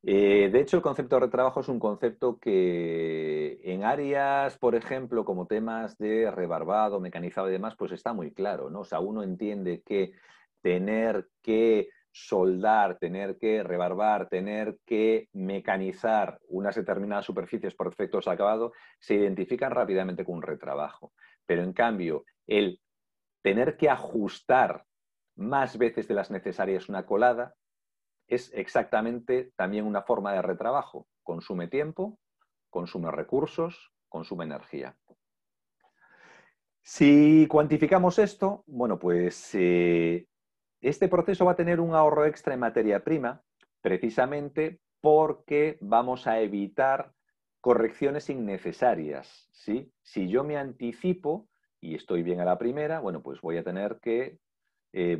De hecho, el concepto de retrabajo es un concepto que en áreas, por ejemplo, como temas de rebarbado, mecanizado y demás, pues está muy claro, ¿no? O sea, uno entiende que tener que soldar, tener que rebarbar, tener que mecanizar unas determinadas superficies por efectos de acabado, se identifican rápidamente con un retrabajo. Pero en cambio, el tener que ajustar más veces de las necesarias una colada es exactamente también una forma de retrabajo. Consume tiempo, consume recursos, consume energía. Si cuantificamos esto, bueno, pues este proceso va a tener un ahorro extra en materia prima, precisamente porque vamos a evitar correcciones innecesarias, ¿sí? Si yo me anticipo y estoy bien a la primera, bueno, pues voy a tener que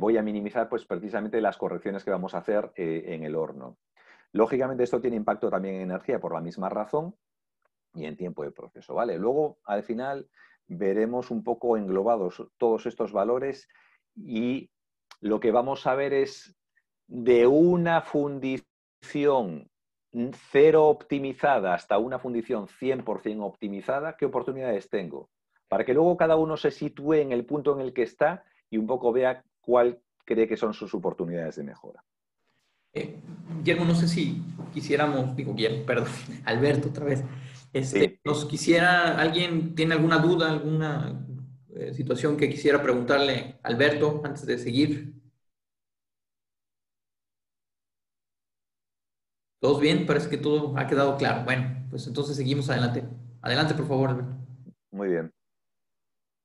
voy a minimizar pues, precisamente las correcciones que vamos a hacer en el horno. Lógicamente esto tiene impacto también en energía por la misma razón y en tiempo de proceso, ¿vale? Luego, al final, veremos un poco englobados todos estos valores y lo que vamos a ver es de una fundición cero optimizada hasta una fundición 100% optimizada, ¿qué oportunidades tengo? Para que luego cada uno se sitúe en el punto en el que está y un poco vea cuál cree que son sus oportunidades de mejora. Guillermo, no sé si quisiéramos, digo Guillermo, perdón, Alberto otra vez, Sí. nos quisiera, ¿alguien tiene alguna duda, alguna situación que quisiera preguntarle a Alberto antes de seguir? ¿Todos bien? Parece que todo ha quedado claro. Bueno, pues entonces seguimos adelante. Adelante, por favor, Alberto. Muy bien.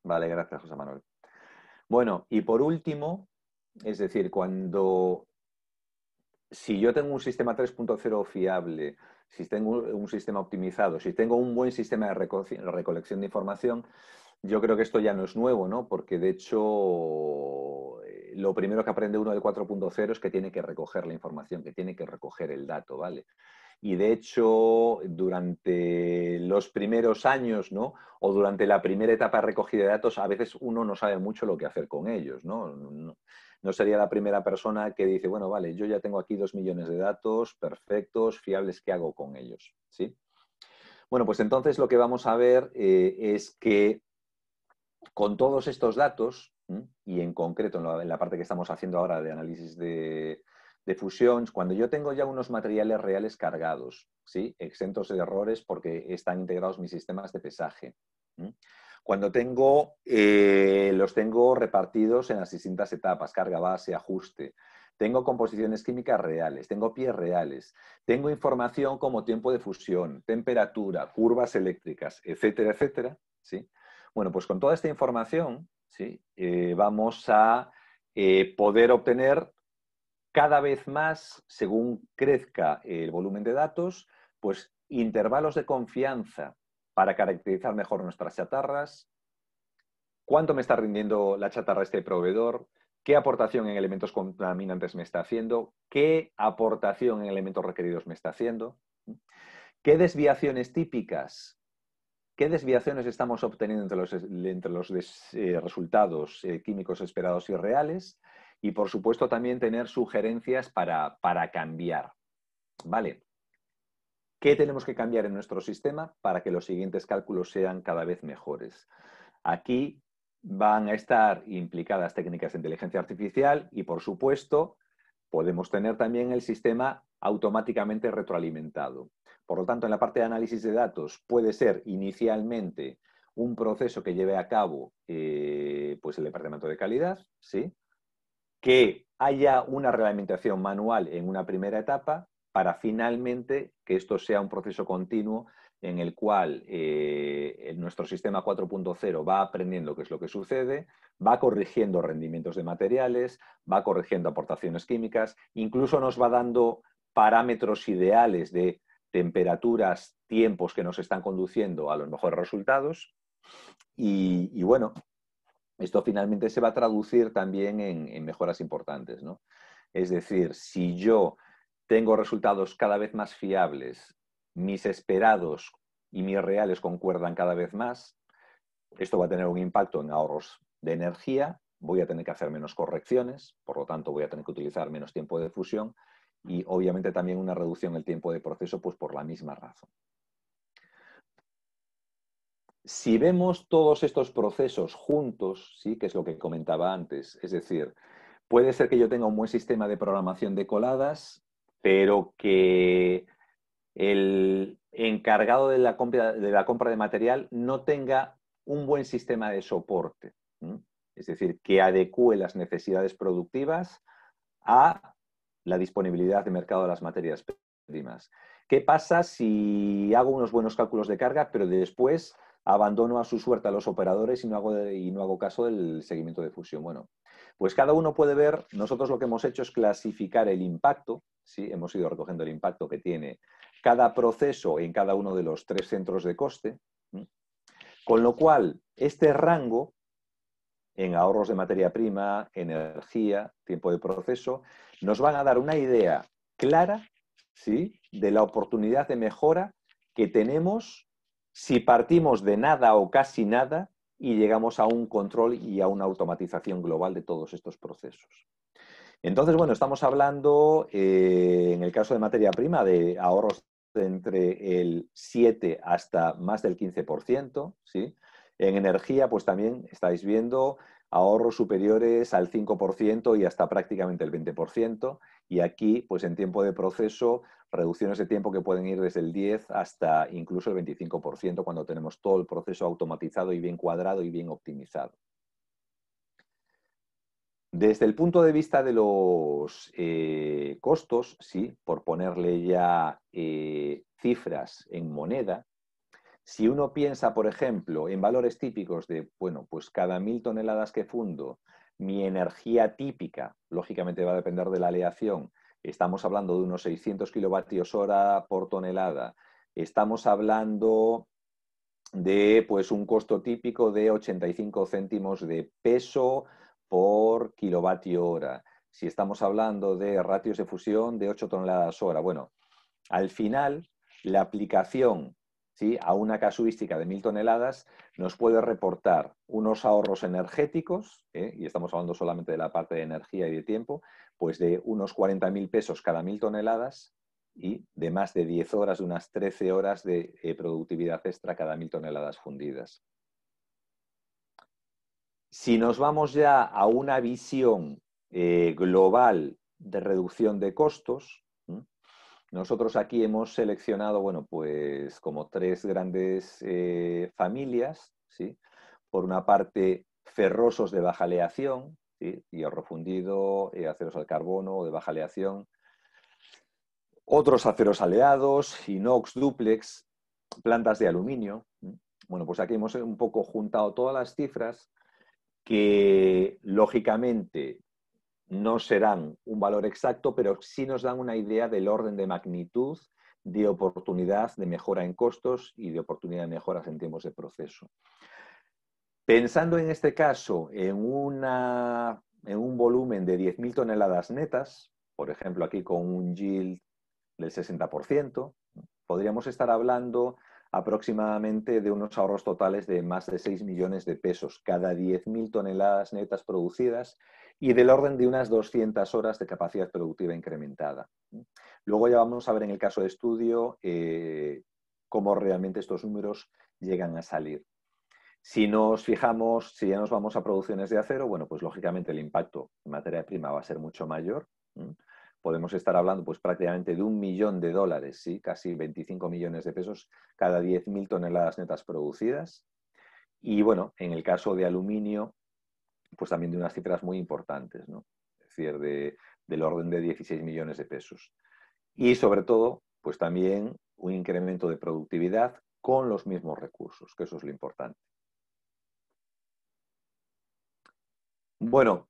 Vale, gracias, José Manuel. Bueno, y por último, es decir, si yo tengo un sistema 3.0 fiable, si tengo un sistema optimizado, si tengo un buen sistema de recolección de información, yo creo que esto ya no es nuevo, ¿no? Porque de hecho, lo primero que aprende uno del 4.0 es que tiene que recoger la información, que tiene que recoger el dato, ¿vale? Y de hecho, durante los primeros años, ¿no? O durante la primera etapa de recogida de datos, a veces uno no sabe mucho lo que hacer con ellos, ¿no? No sería la primera persona que dice, bueno, vale, yo ya tengo aquí 2 millones de datos perfectos, fiables, ¿qué hago con ellos? ¿Sí? Bueno, pues entonces lo que vamos a ver es que con todos estos datos, y en concreto en la parte que estamos haciendo ahora de análisis de fusión, cuando yo tengo ya unos materiales reales cargados, ¿sí? Exentos de errores porque están integrados mis sistemas de pesaje. Cuando los tengo repartidos en las distintas etapas, carga base, ajuste, tengo composiciones químicas reales, tengo pies reales, tengo información como tiempo de fusión, temperatura, curvas eléctricas, etcétera, etcétera, ¿sí? Bueno, pues con toda esta información, ¿sí? Vamos a poder obtener cada vez más, según crezca el volumen de datos, pues intervalos de confianza para caracterizar mejor nuestras chatarras, cuánto me está rindiendo la chatarra este proveedor, qué aportación en elementos contaminantes me está haciendo, qué aportación en elementos requeridos me está haciendo, qué desviaciones típicas, qué desviaciones estamos obteniendo entre los resultados químicos esperados y reales, y por supuesto también tener sugerencias para cambiar. ¿Vale? ¿Qué tenemos que cambiar en nuestro sistema para que los siguientes cálculos sean cada vez mejores? Aquí van a estar implicadas técnicas de inteligencia artificial y, por supuesto, podemos tener también el sistema automáticamente retroalimentado. Por lo tanto, en la parte de análisis de datos puede ser inicialmente un proceso que lleve a cabo pues el departamento de calidad, ¿sí? Que haya una reglamentación manual en una primera etapa para finalmente que esto sea un proceso continuo en el cual nuestro sistema 4.0 va aprendiendo qué es lo que sucede, va corrigiendo rendimientos de materiales, va corrigiendo aportaciones químicas, incluso nos va dando parámetros ideales de temperaturas, tiempos que nos están conduciendo a los mejores resultados. Y bueno, esto finalmente se va a traducir también en mejoras importantes, ¿no? Es decir, si yo tengo resultados cada vez más fiables, mis esperados y mis reales concuerdan cada vez más, esto va a tener un impacto en ahorros de energía, voy a tener que hacer menos correcciones, por lo tanto voy a tener que utilizar menos tiempo de fusión y obviamente también una reducción del tiempo de proceso, pues por la misma razón. Si vemos todos estos procesos juntos, ¿sí? Que es lo que comentaba antes, es decir, puede ser que yo tenga un buen sistema de programación de coladas, pero que el encargado de la compra de material no tenga un buen sistema de soporte, ¿sí? Es decir, que adecue las necesidades productivas a la disponibilidad de mercado de las materias primas. ¿Qué pasa si hago unos buenos cálculos de carga, pero después abandono a su suerte a los operadores y no hago caso del seguimiento de fusión? Bueno, pues cada uno puede ver, nosotros lo que hemos hecho es clasificar el impacto, ¿sí? Hemos ido recogiendo el impacto que tiene cada proceso en cada uno de los 3 centros de coste, ¿sí? Con lo cual, este rango en ahorros de materia prima, energía, tiempo de proceso, nos van a dar una idea clara, ¿sí? De la oportunidad de mejora que tenemos si partimos de nada o casi nada y llegamos a un control y a una automatización global de todos estos procesos. Entonces, bueno, estamos hablando, en el caso de materia prima, de ahorros de entre el 7 hasta más del 15%, ¿sí? En energía, pues también estáis viendo ahorros superiores al 5% y hasta prácticamente el 20%. Y aquí, pues en tiempo de proceso, reducciones de tiempo que pueden ir desde el 10 hasta incluso el 25% cuando tenemos todo el proceso automatizado y bien cuadrado y bien optimizado. Desde el punto de vista de los costos, sí, por ponerle ya cifras en moneda, si uno piensa, por ejemplo, en valores típicos de, bueno, pues cada 1000 toneladas que fundo, mi energía típica, lógicamente va a depender de la aleación, estamos hablando de unos 600 kilovatios hora por tonelada, estamos hablando de pues un costo típico de 85 céntimos de peso por kilovatio hora. Si estamos hablando de ratios de fusión de 8 toneladas hora. Bueno, al final, la aplicación, ¿sí?, a una casuística de 1000 toneladas nos puede reportar unos ahorros energéticos, y estamos hablando solamente de la parte de energía y de tiempo, pues de unos 40.000 pesos cada 1000 toneladas y de más de 10 horas, de unas 13 horas de productividad extra cada 1000 toneladas fundidas. Si nos vamos ya a una visión global de reducción de costos, nosotros aquí hemos seleccionado, bueno, pues como 3 grandes familias, ¿sí? Por una parte, ferrosos de baja aleación, ¿sí? Hierro fundido, aceros al carbono o de baja aleación. Otros aceros aleados, inox, dúplex, plantas de aluminio. Bueno, pues aquí hemos un poco juntado todas las cifras que, lógicamente, no serán un valor exacto, pero sí nos dan una idea del orden de magnitud de oportunidad de mejora en costos y de oportunidad de mejoras en tiempos de proceso. Pensando en este caso en un volumen de 10.000 toneladas netas, por ejemplo aquí con un yield del 60%, podríamos estar hablando aproximadamente de unos ahorros totales de más de 6 millones de pesos cada 10.000 toneladas netas producidas y del orden de unas 200 horas de capacidad productiva incrementada. Luego ya vamos a ver en el caso de estudio cómo realmente estos números llegan a salir. Si nos fijamos, si ya nos vamos a producciones de acero, bueno, pues lógicamente el impacto en materia prima va a ser mucho mayor, podemos estar hablando pues prácticamente de $1 millón, ¿sí? Casi 25 millones de pesos cada 10.000 toneladas netas producidas. Y bueno, en el caso de aluminio, pues también de unas cifras muy importantes, ¿no? Es decir, del orden de 16 millones de pesos. Y sobre todo, pues también un incremento de productividad con los mismos recursos, que eso es lo importante. Bueno,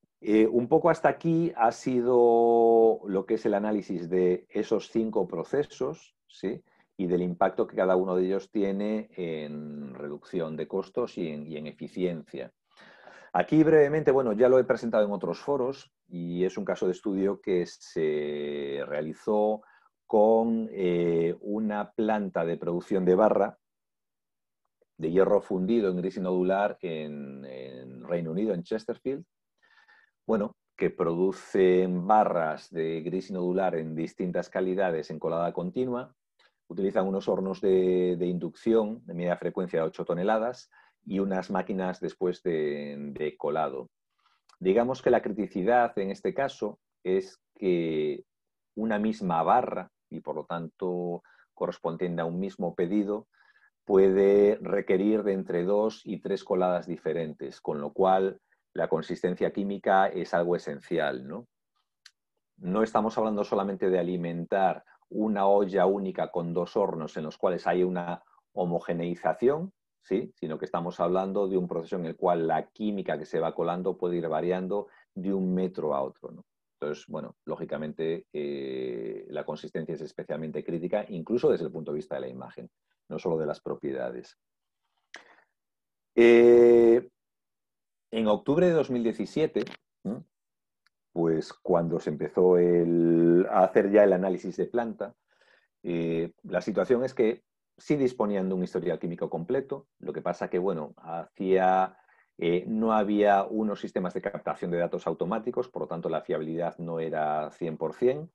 un poco hasta aquí ha sido lo que es el análisis de esos 5 procesos, ¿sí? Y del impacto que cada uno de ellos tiene en reducción de costos y en eficiencia. Aquí brevemente, bueno, ya lo he presentado en otros foros y es un caso de estudio que se realizó con una planta de producción de barra de hierro fundido en gris nodular en Reino Unido, en Chesterfield. Bueno, que producen barras de gris nodular en distintas calidades en colada continua. Utilizan unos hornos de inducción de media frecuencia de 8 toneladas y unas máquinas después de colado. Digamos que la criticidad en este caso es que una misma barra, y por lo tanto correspondiente a un mismo pedido, puede requerir de entre 2 y 3 coladas diferentes, con lo cual la consistencia química es algo esencial, ¿no? No estamos hablando solamente de alimentar una olla única con 2 hornos en los cuales hay una homogeneización, ¿sí? Sino que estamos hablando de un proceso en el cual la química que se va colando puede ir variando de un metro a otro, ¿no? Entonces, bueno, lógicamente la consistencia es especialmente crítica, incluso desde el punto de vista de la imagen, no solo de las propiedades. En octubre de 2017, pues cuando se empezó a hacer ya el análisis de planta, la situación es que sí disponían de un historial químico completo, lo que pasa que, bueno, no había unos sistemas de captación de datos automáticos, por lo tanto la fiabilidad no era 100%.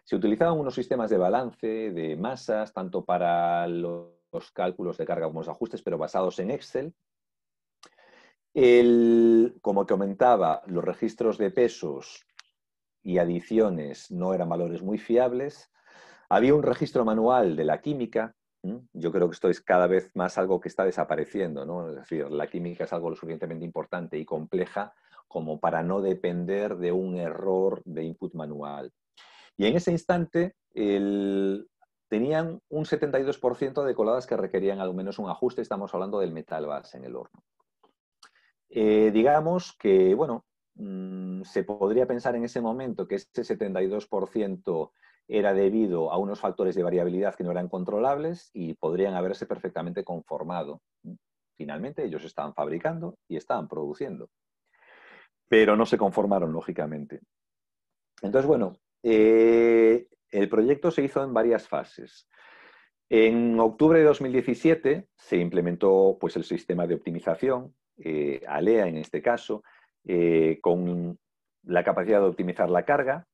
Se utilizaban unos sistemas de balance de masas, tanto para los cálculos de carga como los ajustes, pero basados en Excel. Como comentaba, los registros de pesos y adiciones no eran valores muy fiables. Había un registro manual de la química. Yo creo que esto es cada vez más algo que está desapareciendo, ¿no? Es decir, la química es algo lo suficientemente importante y compleja como para no depender de un error de input manual. Y en ese instante tenían un 72% de coladas que requerían al menos un ajuste. Estamos hablando del metal base en el horno. Digamos que, bueno, se podría pensar en ese momento que ese 72% era debido a unos factores de variabilidad que no eran controlables y podrían haberse perfectamente conformado. Finalmente ellos estaban fabricando y estaban produciendo, pero no se conformaron, lógicamente. Entonces, bueno, el proyecto se hizo en varias fases. En octubre de 2017 se implementó pues, el sistema de optimización, ALEA en este caso, con la capacidad de optimizar la carga,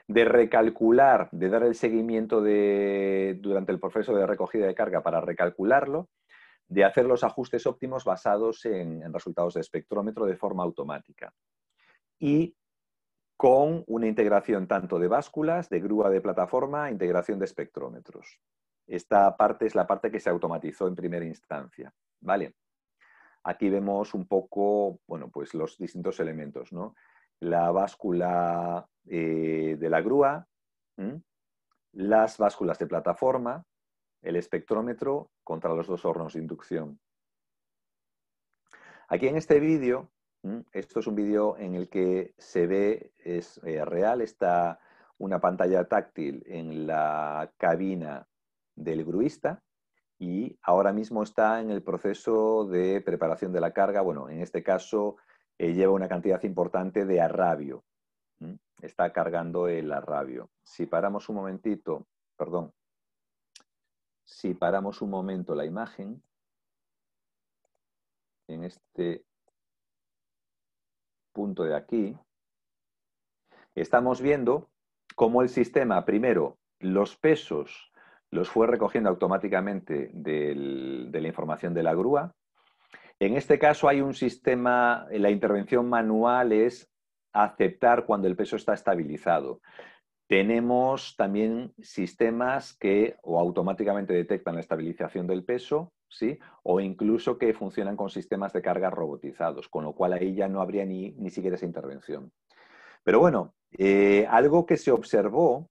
de recalcular, de dar el seguimiento durante el proceso de recogida de carga para recalcularlo, de hacer los ajustes óptimos basados en resultados de espectrómetro de forma automática. Y con una integración tanto de básculas, de grúa de plataforma, integración de espectrómetros. Esta parte es la parte que se automatizó en primera instancia, ¿vale? Aquí vemos un poco, bueno, pues los distintos elementos, ¿no? La báscula de la grúa, las básculas de plataforma, el espectrómetro contra los 2 hornos de inducción. Aquí en este vídeo, esto es un vídeo en el que se ve, es real, está una pantalla táctil en la cabina del gruista y ahora mismo está en el proceso de preparación de la carga. Bueno, en este caso lleva una cantidad importante de arrabio. Está cargando el arrabio. Si paramos un momentito, perdón, si paramos un momento la imagen, en este punto de aquí, estamos viendo cómo el sistema, primero, los pesos los fue recogiendo automáticamente de la información de la grúa. En este caso hay un sistema, la intervención manual es aceptar cuando el peso está estabilizado. Tenemos también sistemas que o automáticamente detectan la estabilización del peso, ¿sí? O incluso que funcionan con sistemas de carga robotizados, con lo cual ahí ya no habría ni siquiera esa intervención. Pero bueno, algo que se observó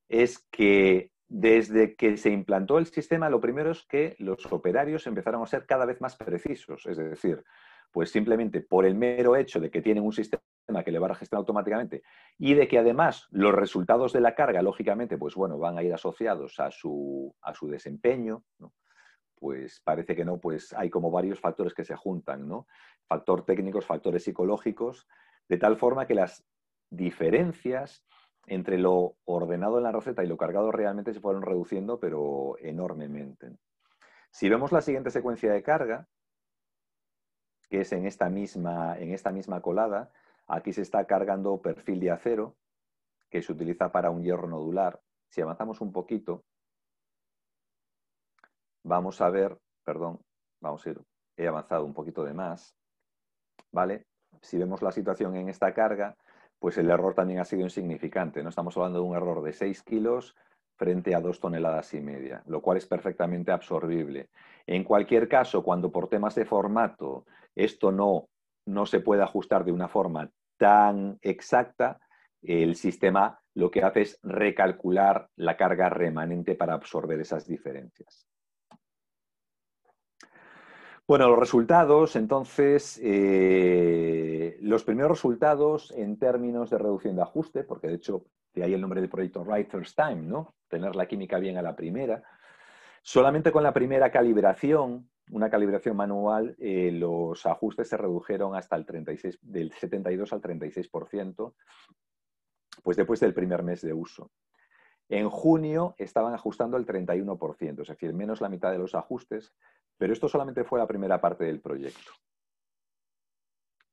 es que desde que se implantó el sistema, lo primero es que los operarios empezaron a ser cada vez más precisos. Es decir, pues simplemente por el mero hecho de que tienen un sistema que le va a registrar automáticamente y de que además los resultados de la carga, lógicamente, pues bueno, van a ir asociados a su desempeño, ¿no? Pues parece que no, pues hay como varios factores que se juntan, ¿no? Factor técnicos, factores psicológicos, de tal forma que las diferencias entre lo ordenado en la receta y lo cargado realmente se fueron reduciendo, pero enormemente. Si vemos la siguiente secuencia de carga, que es en esta misma colada, aquí se está cargando perfil de acero, que se utiliza para un hierro nodular. Si avanzamos un poquito, vamos a ver, perdón, he avanzado un poquito de más, ¿vale? Si vemos la situación en esta carga, pues el error también ha sido insignificante. No estamos hablando de un error de 6 kilos frente a 2,5 toneladas, lo cual es perfectamente absorbible. En cualquier caso, cuando por temas de formato esto no se puede ajustar de una forma tan exacta, el sistema lo que hace es recalcular la carga remanente para absorber esas diferencias. Bueno, los resultados, entonces, los primeros resultados en términos de reducción de ajuste, porque de hecho, de ahí el nombre del proyecto Right First Time, ¿no? Tener la química bien a la primera. Solamente con la primera calibración, una calibración manual, los ajustes se redujeron hasta el 36, del 72 al 36%, pues después del primer mes de uso. En junio estaban ajustando el 31%, es decir, menos la mitad de los ajustes, pero esto solamente fue la primera parte del proyecto.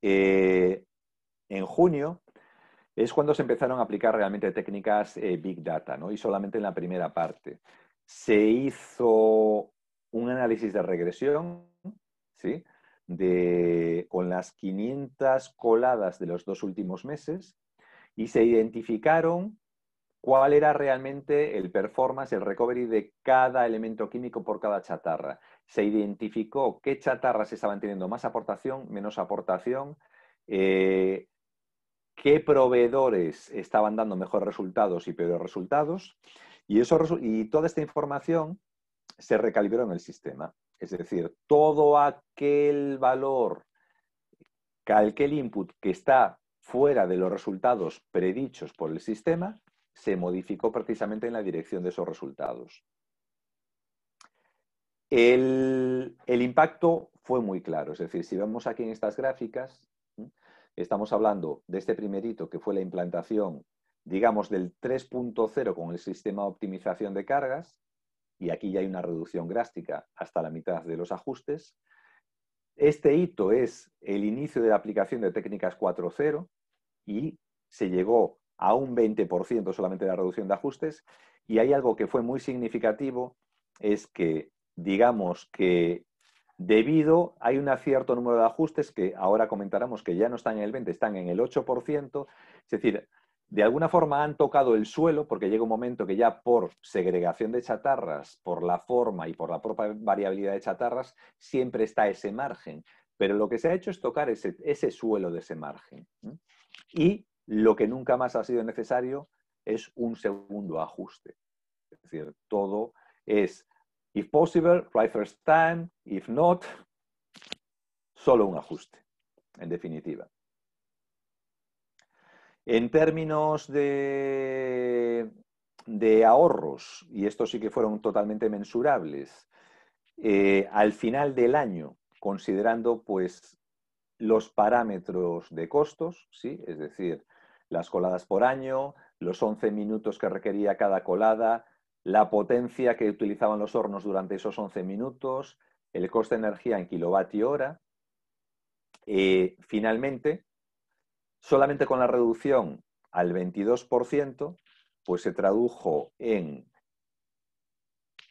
En junio es cuando se empezaron a aplicar realmente técnicas Big Data, ¿no? Y solamente en la primera parte. Se hizo un análisis de regresión, ¿sí? Con las 500 coladas de los 2 últimos meses y se identificaron cuál era realmente el performance, el recovery de cada elemento químico por cada chatarra. Se identificó qué chatarras estaban teniendo más aportación, menos aportación, qué proveedores estaban dando mejores resultados y peores resultados, y toda esta información se recalibró en el sistema. Es decir, todo aquel valor, aquel input que está fuera de los resultados predichos por el sistema, se modificó precisamente en la dirección de esos resultados. El impacto fue muy claro, es decir, si vemos aquí en estas gráficas, estamos hablando de este primer hito que fue la implantación, digamos, del 3.0 con el sistema de optimización de cargas, y aquí ya hay una reducción drástica hasta la mitad de los ajustes. Este hito es el inicio de la aplicación de técnicas 4.0 y se llegó a un 20% solamente de la reducción de ajustes, y hay algo que fue muy significativo, es que digamos que hay un cierto número de ajustes que ahora comentaremos que ya no están en el 20%, están en el 8%, es decir, de alguna forma han tocado el suelo, porque llega un momento que ya por segregación de chatarras, por la forma y por la propia variabilidad de chatarras, siempre está ese margen, pero lo que se ha hecho es tocar ese suelo de ese margen. Y lo que nunca más ha sido necesario es un segundo ajuste. Es decir, todo es, if possible, right first time, if not, solo un ajuste, en definitiva. En términos de ahorros, y estos sí que fueron totalmente mensurables, al final del año, considerando pues los parámetros de costos, ¿sí? Es decir, las coladas por año, los 11 minutos que requería cada colada, la potencia que utilizaban los hornos durante esos 11 minutos, el coste de energía en kilovatio hora. Finalmente, solamente con la reducción al 22%, pues se tradujo en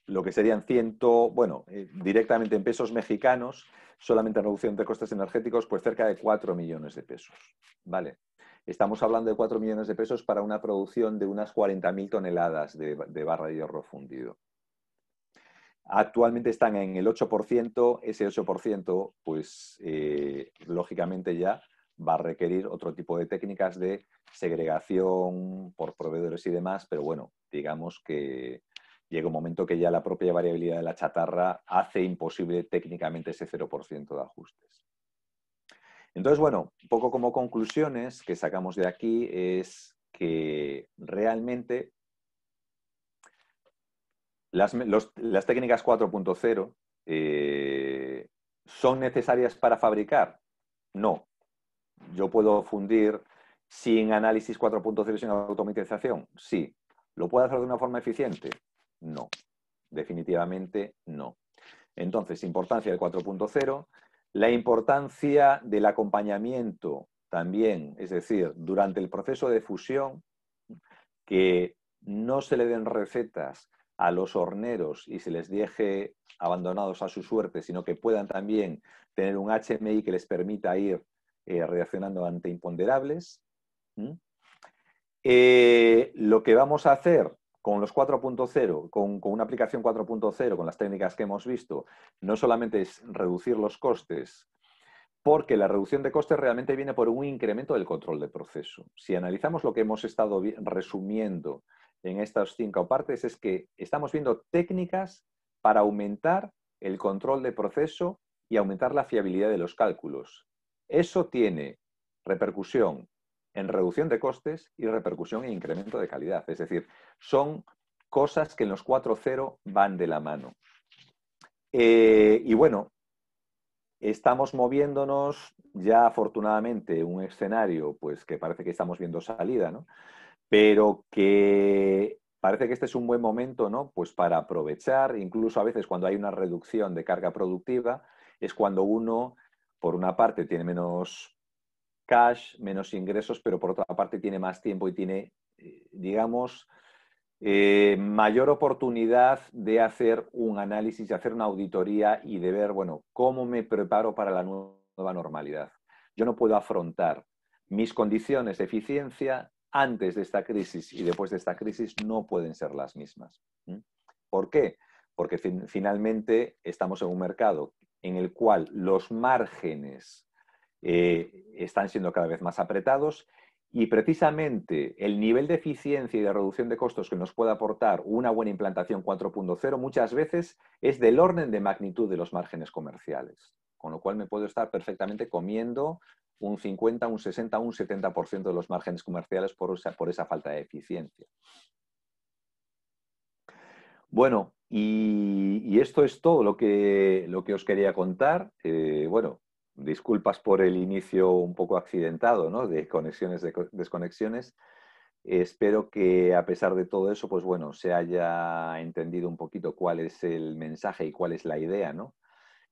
lo que serían directamente en pesos mexicanos, solamente en reducción de costes energéticos, pues cerca de 4 millones de pesos. ¿Vale? estamos hablando de 4 millones de pesos para una producción de unas 40.000 toneladas de barra de hierro fundido. Actualmente están en el 8%, ese 8%, pues lógicamente ya va a requerir otro tipo de técnicas de segregación por proveedores y demás, pero bueno, digamos que llega un momento que ya la propia variabilidad de la chatarra hace imposible técnicamente ese 0% de ajustes. Entonces, bueno, un poco como conclusiones que sacamos de aquí es que realmente las técnicas 4.0 ¿son necesarias para fabricar? No. ¿Yo puedo fundir sin análisis 4.0 y sin automatización? Sí. ¿Lo puedo hacer de una forma eficiente? No. Definitivamente no. Entonces, importancia del 4.0, la importancia del acompañamiento también, es decir, durante el proceso de fusión, que no se le den recetas a los horneros y se les deje abandonados a su suerte, sino que puedan también tener un HMI que les permita ir reaccionando ante imponderables. Lo que vamos a hacer con los 4.0, con una aplicación 4.0, con las técnicas que hemos visto, no solamente es reducir los costes, porque la reducción de costes realmente viene por un incremento del control de proceso. Si analizamos lo que hemos estado resumiendo en estas 5 partes, es que estamos viendo técnicas para aumentar el control de proceso y aumentar la fiabilidad de los cálculos. Eso tiene repercusión en reducción de costes y repercusión en incremento de calidad. Es decir, son cosas que en los 4.0 van de la mano. Y bueno, estamos moviéndonos ya afortunadamente en un escenario pues, que parece que estamos viendo salida, ¿no? Pero que parece que este es un buen momento, ¿no? Pues para aprovechar, incluso a veces cuando hay una reducción de carga productiva, es cuando uno, por una parte, tiene menos cash, menos ingresos, pero por otra parte tiene más tiempo y tiene, digamos, mayor oportunidad de hacer un análisis, de hacer una auditoría y de ver, bueno, cómo me preparo para la nueva normalidad. Yo no puedo afrontar mis condiciones de eficiencia antes de esta crisis y después de esta crisis no pueden ser las mismas. ¿Por qué? Porque finalmente estamos en un mercado en el cual los márgenes están siendo cada vez más apretados y precisamente el nivel de eficiencia y de reducción de costos que nos puede aportar una buena implantación 4.0 muchas veces es del orden de magnitud de los márgenes comerciales. Con lo cual me puedo estar perfectamente comiendo un 50, un 60, un 70% de los márgenes comerciales por esa falta de eficiencia. Bueno, y esto es todo lo que os quería contar. Bueno, disculpas por el inicio un poco accidentado, ¿no? De conexiones, desconexiones. Espero que a pesar de todo eso, pues bueno, se haya entendido un poquito cuál es el mensaje y cuál es la idea, ¿no?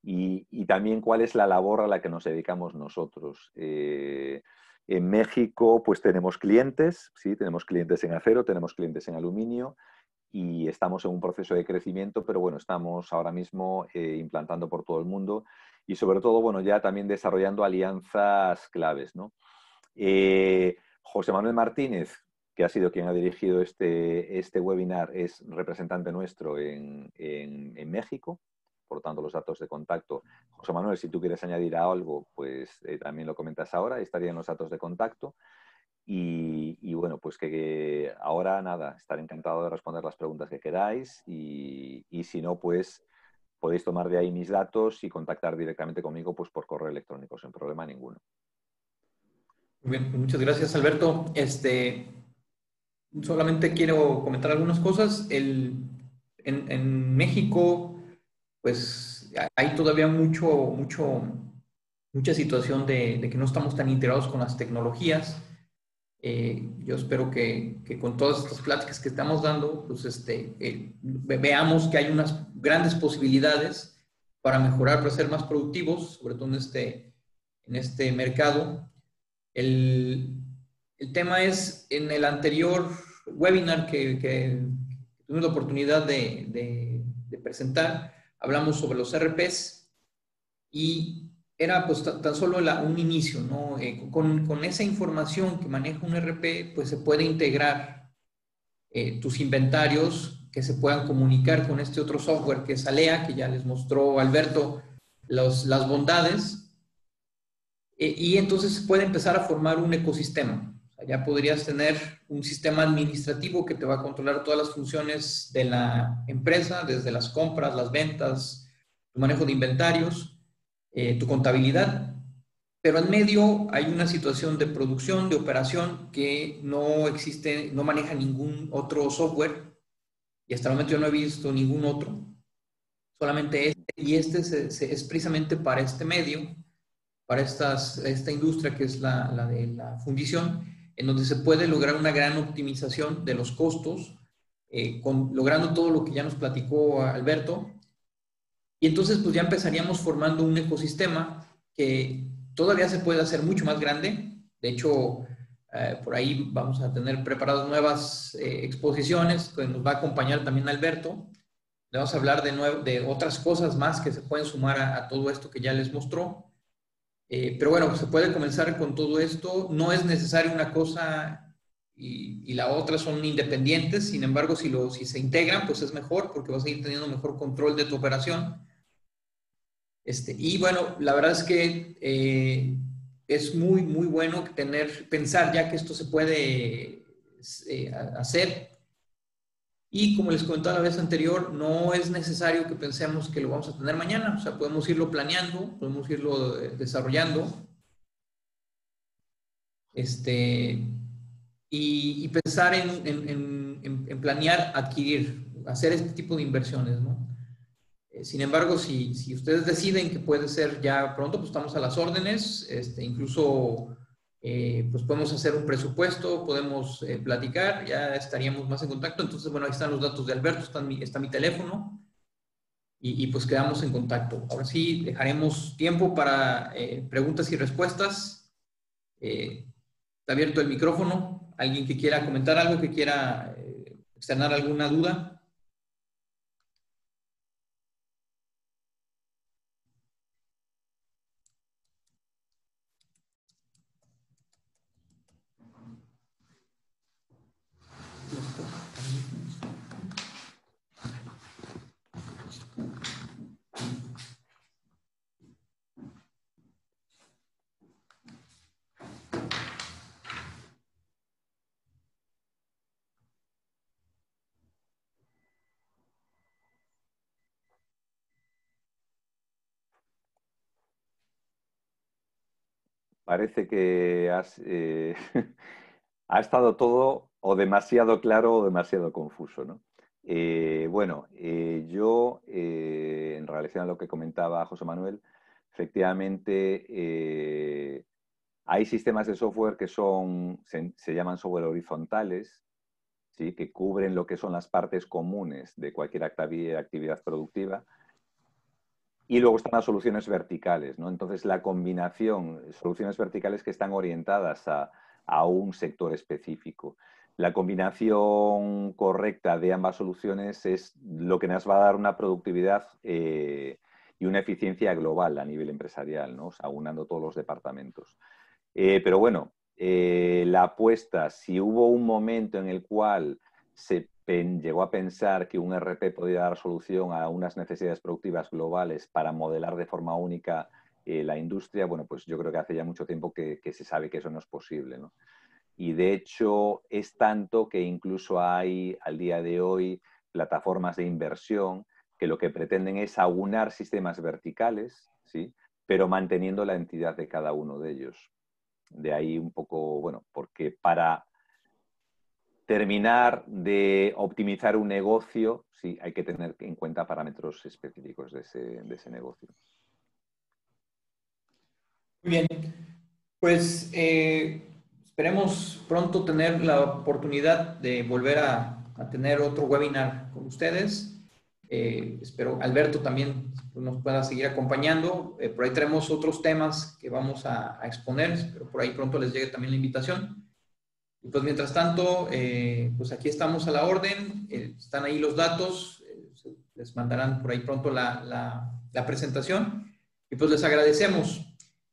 Y también cuál es la labor a la que nos dedicamos nosotros. En México, pues tenemos clientes, sí, tenemos clientes en acero, tenemos clientes en aluminio y estamos en un proceso de crecimiento, pero bueno, estamos ahora mismo implantando por todo el mundo y sobre todo, bueno, ya también desarrollando alianzas claves, ¿no? José Manuel Martínez, que ha sido quien ha dirigido este webinar, es representante nuestro en México, por lo tanto los datos de contacto. José Manuel, si tú quieres añadir algo, pues también lo comentas ahora, estarían los datos de contacto. Y bueno, pues que ahora nada, estaré encantado de responder las preguntas que queráis y si no, pues podéis tomar de ahí mis datos y contactar directamente conmigo pues por correo electrónico, sin problema ninguno. Muy bien, muchas gracias, Alberto. Solamente quiero comentar algunas cosas. En México, pues hay todavía mucha situación de que no estamos tan integrados con las tecnologías. Yo espero que con todas estas pláticas que estamos dando, pues veamos que hay unas grandes posibilidades para mejorar, para ser más productivos, sobre todo en este mercado. El tema es, en el anterior webinar que tuvimos la oportunidad de presentar, hablamos sobre los RPs y era pues tan solo un inicio, ¿no? Con esa información que maneja un RP, pues se puede integrar tus inventarios que se puedan comunicar con este otro software que es Alea, que ya les mostró Alberto las bondades, y entonces se puede empezar a formar un ecosistema. O sea, ya podrías tener un sistema administrativo que te va a controlar todas las funciones de la empresa, desde las compras, las ventas, tu manejo de inventarios, tu contabilidad. Pero en medio hay una situación de producción, de operación, que no existe, no maneja ningún otro software, y hasta el momento yo no he visto ningún otro, solamente este, y este es precisamente para este medio, para esta industria que es la de la fundición, en donde se puede lograr una gran optimización de los costos, logrando todo lo que ya nos platicó Alberto, y entonces pues ya empezaríamos formando un ecosistema que todavía se puede hacer mucho más grande. De hecho, por ahí vamos a tener preparadas nuevas exposiciones que nos va a acompañar también Alberto. Le vamos a hablar de otras cosas más que se pueden sumar a todo esto que ya les mostró. Pero bueno, pues se puede comenzar con todo esto. No es necesario una cosa y la otra son independientes. Sin embargo, si se integran, pues es mejor porque vas a ir teniendo mejor control de tu operación. Y bueno, la verdad es que es muy, muy bueno pensar ya que esto se puede hacer. Y como les comentaba la vez anterior, no es necesario que pensemos que lo vamos a tener mañana. O sea, podemos irlo planeando, podemos irlo desarrollando. Y pensar en planear, adquirir, hacer este tipo de inversiones, ¿no? Sin embargo, si ustedes deciden que puede ser ya pronto, pues estamos a las órdenes, incluso pues podemos hacer un presupuesto, podemos platicar, ya estaríamos más en contacto. Entonces, bueno, ahí están los datos de Alberto, está mi teléfono y pues quedamos en contacto. Ahora sí, dejaremos tiempo para preguntas y respuestas. Está abierto el micrófono. ¿Alguien que quiera comentar algo, que quiera externar alguna duda? Parece que ha estado todo o demasiado claro o demasiado confuso, ¿no? Yo, en relación a lo que comentaba José Manuel, efectivamente hay sistemas de software que se llaman software horizontales, ¿sí? Que cubren lo que son las partes comunes de cualquier actividad productiva. Y luego están las soluciones verticales, ¿no? Entonces, la combinación, soluciones verticales que están orientadas a un sector específico. La combinación correcta de ambas soluciones es lo que nos va a dar una productividad y una eficiencia global a nivel empresarial, ¿no? O sea, aunando todos los departamentos. Pero bueno, la apuesta, si hubo un momento en el cual se llegó a pensar que un ERP podía dar solución a unas necesidades productivas globales para modelar de forma única la industria, bueno, pues yo creo que hace ya mucho tiempo que se sabe que eso no es posible, ¿no? Y de hecho es tanto que incluso hay al día de hoy plataformas de inversión que lo que pretenden es aunar sistemas verticales, ¿sí? Pero manteniendo la entidad de cada uno de ellos. De ahí un poco, bueno, porque para terminar de optimizar un negocio, sí, hay que tener en cuenta parámetros específicos de ese negocio. Muy bien. Pues esperemos pronto tener la oportunidad de volver a tener otro webinar con ustedes. Espero Alberto también nos pueda seguir acompañando. Por ahí tenemos otros temas que vamos a exponer, pero por ahí pronto les llegue también la invitación. Y pues mientras tanto, pues aquí estamos a la orden. Están ahí los datos. Les mandarán por ahí pronto la presentación. Y pues les agradecemos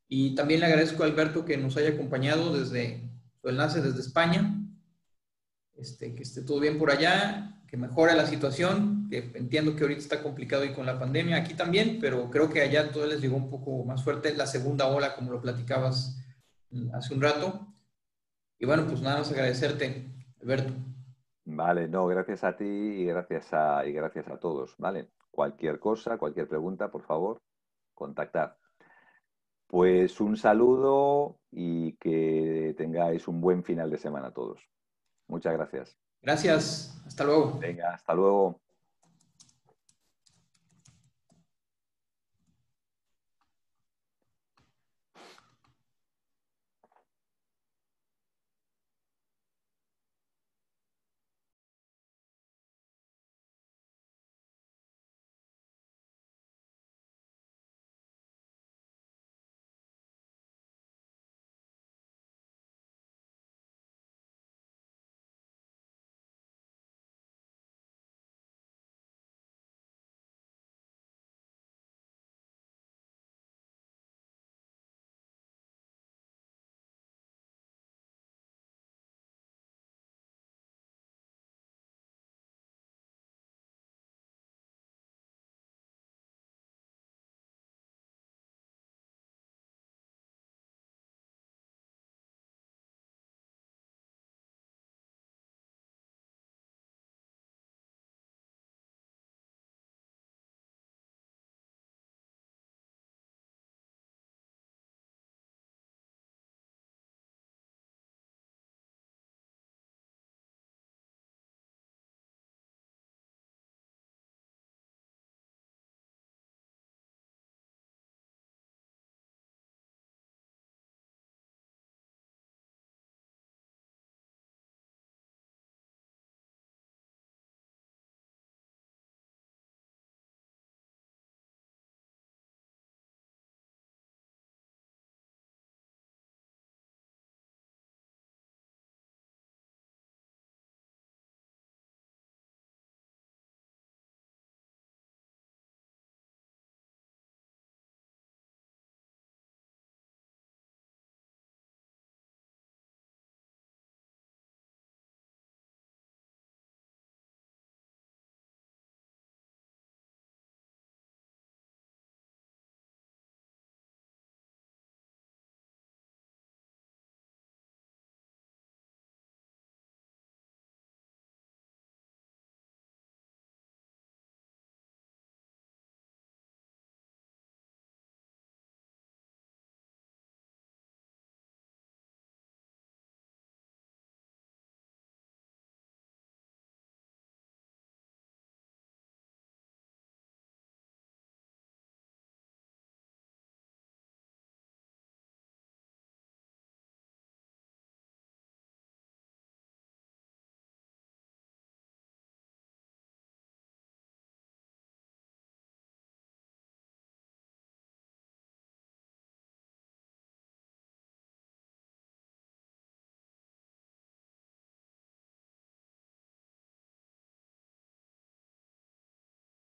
Y también le agradezco a Alberto que nos haya acompañado desde su enlace desde España. Que esté todo bien por allá, que mejore la situación, que entiendo que ahorita está complicado y con la pandemia, aquí también, pero creo que allá todo les llegó un poco más fuerte la segunda ola, como lo platicabas hace un rato. Y bueno, pues nada más agradecerte, Alberto. Vale, no, gracias a ti y gracias a todos, ¿vale? Cualquier cosa, cualquier pregunta, por favor, contactad. Pues un saludo y que tengáis un buen final de semana todos. Muchas gracias. Gracias, hasta luego. Venga, hasta luego.